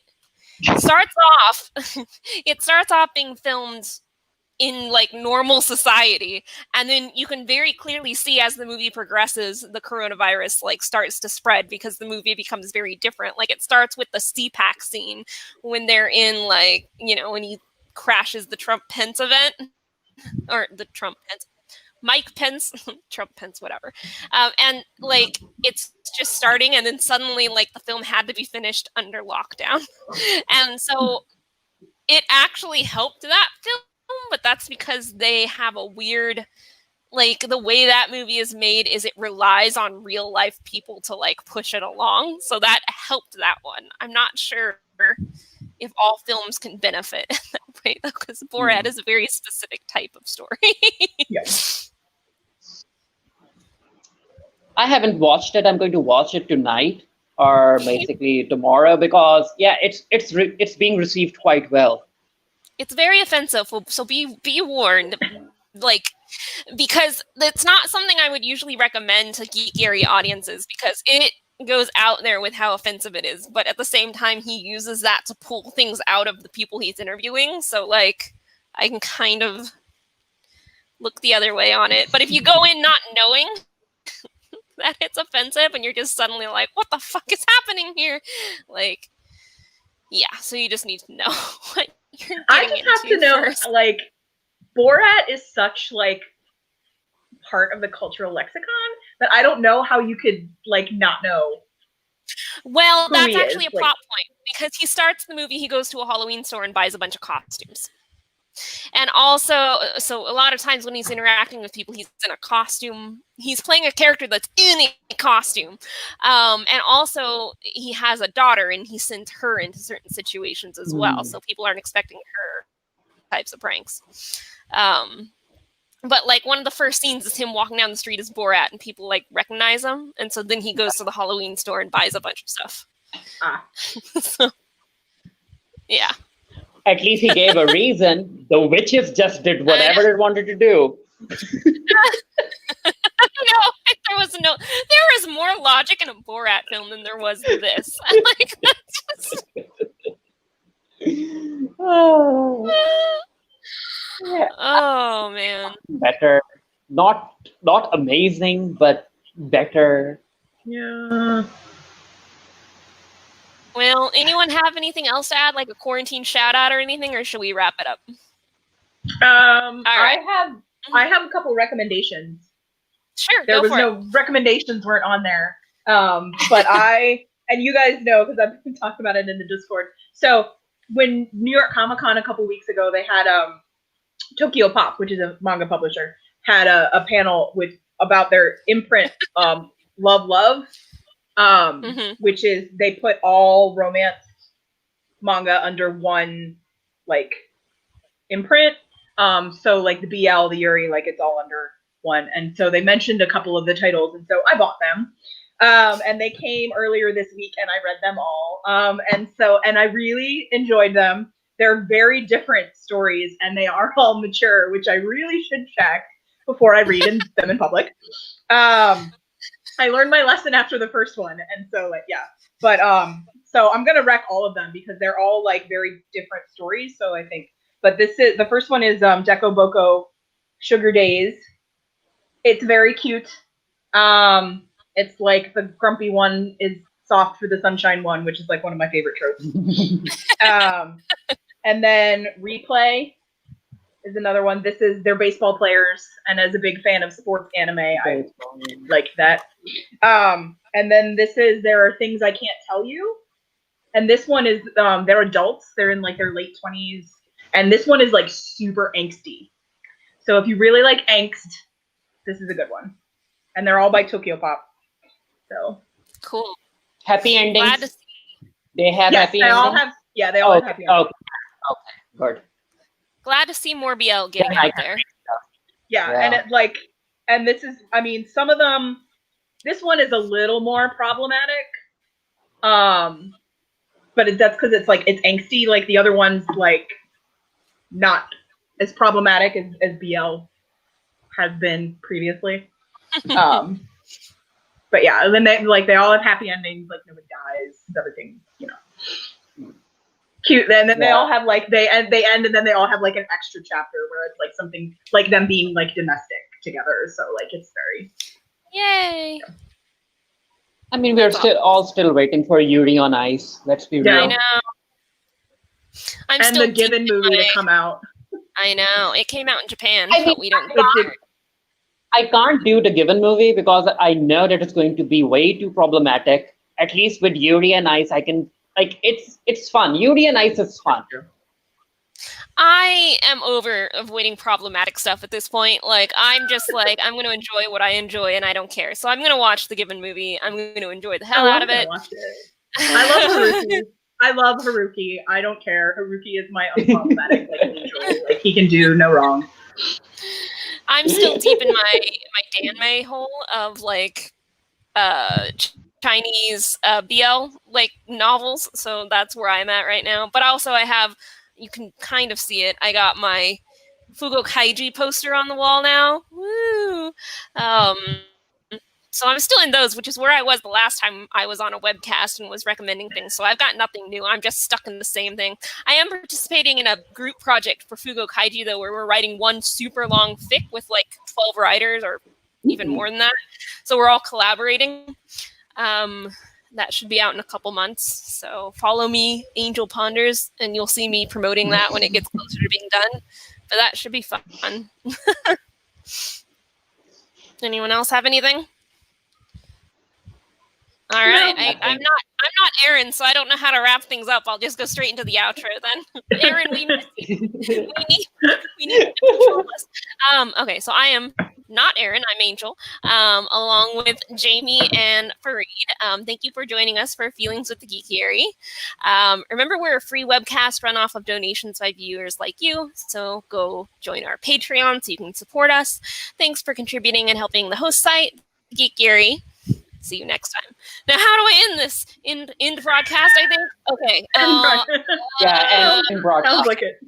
starts off being filmed in like normal society, and then you can very clearly see as the movie progresses, the coronavirus like starts to spread, because the movie becomes very different. Like, it starts with the CPAC scene when they're in, like, you know, when he crashes the Trump Pence event, or the Trump Pence, Mike Pence, Trump Pence, whatever. And like, it's just starting, and then suddenly like the film had to be finished under lockdown. And so it actually helped that film, but that's because they have a weird, like, the way that movie is made is it relies on real life people to like push it along. So that helped that one. I'm not sure if all films can benefit in that way, though, because Borat is a very specific type of story. Yes. I haven't watched it. I'm going to watch it tonight, or basically tomorrow, because it's being received quite well. It's very offensive, so be warned. Like, because it's not something I would usually recommend to Geekiary audiences, because it goes out there with how offensive it is, but at the same time he uses that to pull things out of the people he's interviewing. So like, I can kind of look the other way on it. But if you go in not knowing that it's offensive and you're just suddenly like, what the fuck is happening here? Like, yeah, so you just need to know what you're getting I just have to know first. Like, Borat is such like part of the cultural lexicon that I don't know how you could like not know. Well, that's actually a plot point, because he starts the movie, he goes to a Halloween store and buys a bunch of costumes. And also, so a lot of times when he's interacting with people, he's in a costume. He's playing a character that's in a costume. And also, he has a daughter, and he sends her into certain situations as well. So people aren't expecting her types of pranks. But like, one of the first scenes is him walking down the street as Borat, and people like recognize him. And so then he goes to the Halloween store and buys a bunch of stuff. So, yeah. At least he gave a reason. The witches just did whatever it wanted to do. There was more logic in a Borat film than there was in this. Like, that's just... Oh man. Better. Not amazing, but better. Yeah. Well, anyone have anything else to add, like a quarantine shout out or anything, or should we wrap it up? I have a couple recommendations. Sure, there was no recommendations weren't on there. But and you guys know because I've been talking about it in the Discord. So when New York Comic Con a couple weeks ago, they had Tokyo Pop, which is a manga publisher, had a panel about their imprint, Love, which is they put all romance manga under one like imprint. So like the BL, the Yuri, like it's all under one. And so they mentioned a couple of the titles, and so I bought them. And they came earlier this week, and I read them all. And I really enjoyed them. They're very different stories, and they are all mature, which I really should check before I read them in public. I learned my lesson after the first one, and so like yeah. But so I'm gonna rec all of them because they're all like very different stories. So I think, but the first one is Deko Boko Sugar Days. It's very cute. It's like the grumpy one is soft for the sunshine one, which is like one of my favorite tropes. And then Replay is another one. They're baseball players, and as a big fan of sports anime, I like that. And then There Are Things I Can't Tell You. And this one is they're adults. They're in like their late 20s. And this one is like super angsty. So if you really like angst, this is a good one. And they're all by Tokyo Pop. So cool. Happy endings. Glad to see. They have happy endings. They all have happy endings. Okay, good. Glad to see more BL getting out there. Yeah, and it like, and this is, I mean, some of them. This one is a little more problematic. But that's because it's like it's angsty. Like the other one's like not as problematic as BL has been previously. But yeah, and then they all have happy endings. Like nobody dies. Everything, cute. And then they all have like they end and then they all have like an extra chapter where it's like something like them being like domestic together. So like it's very yay. I mean, we're still waiting for Yuri on Ice. Let's be real. I know. And the Given movie to come out. I know. It came out in Japan, but we don't. I can't do the Given movie because I know that it's going to be way too problematic. At least with Yuri and Ice, I can like it's fun. Yuri and Ice is fun. I am over avoiding problematic stuff at this point. Like, I'm just like, I'm going to enjoy what I enjoy, and I don't care. So I'm going to watch the Given movie. I'm going to enjoy the hell out of it. I love Haruki. I love Haruki. I don't care. Haruki is my unproblematic angel. Like, he can do no wrong. I'm still deep in my Danmei hole of, like, Chinese BL, like, novels. So that's where I'm at right now. But also I have... You can kind of see it. I got my Fugo Kaiji poster on the wall now. Woo! So I'm still in those, which is where I was the last time I was on a webcast and was recommending things. So I've got nothing new. I'm just stuck in the same thing. I am participating in a group project for Fugo Kaiji, though, where we're writing one super long fic with like 12 writers or even more than that. So we're all collaborating. That should be out in a couple months. So follow me, Angel Ponders, and you'll see me promoting that when it gets closer to being done. But that should be fun. Anyone else have anything? All right. No, I'm not Aaron, so I don't know how to wrap things up. I'll just go straight into the outro then. Aaron, we need to control this. Okay, so I am not Aaron, I'm Angel, along with Jamie and Fareed. Thank you for joining us for Feelings with the Geekiary. Remember, we're a free webcast run off of donations by viewers like you, so go join our Patreon so you can support us. Thanks for contributing and helping the host site, Geekiary. See you next time. Now, how do I end this? End broadcast, I think? Okay. End broadcast. Sounds like it.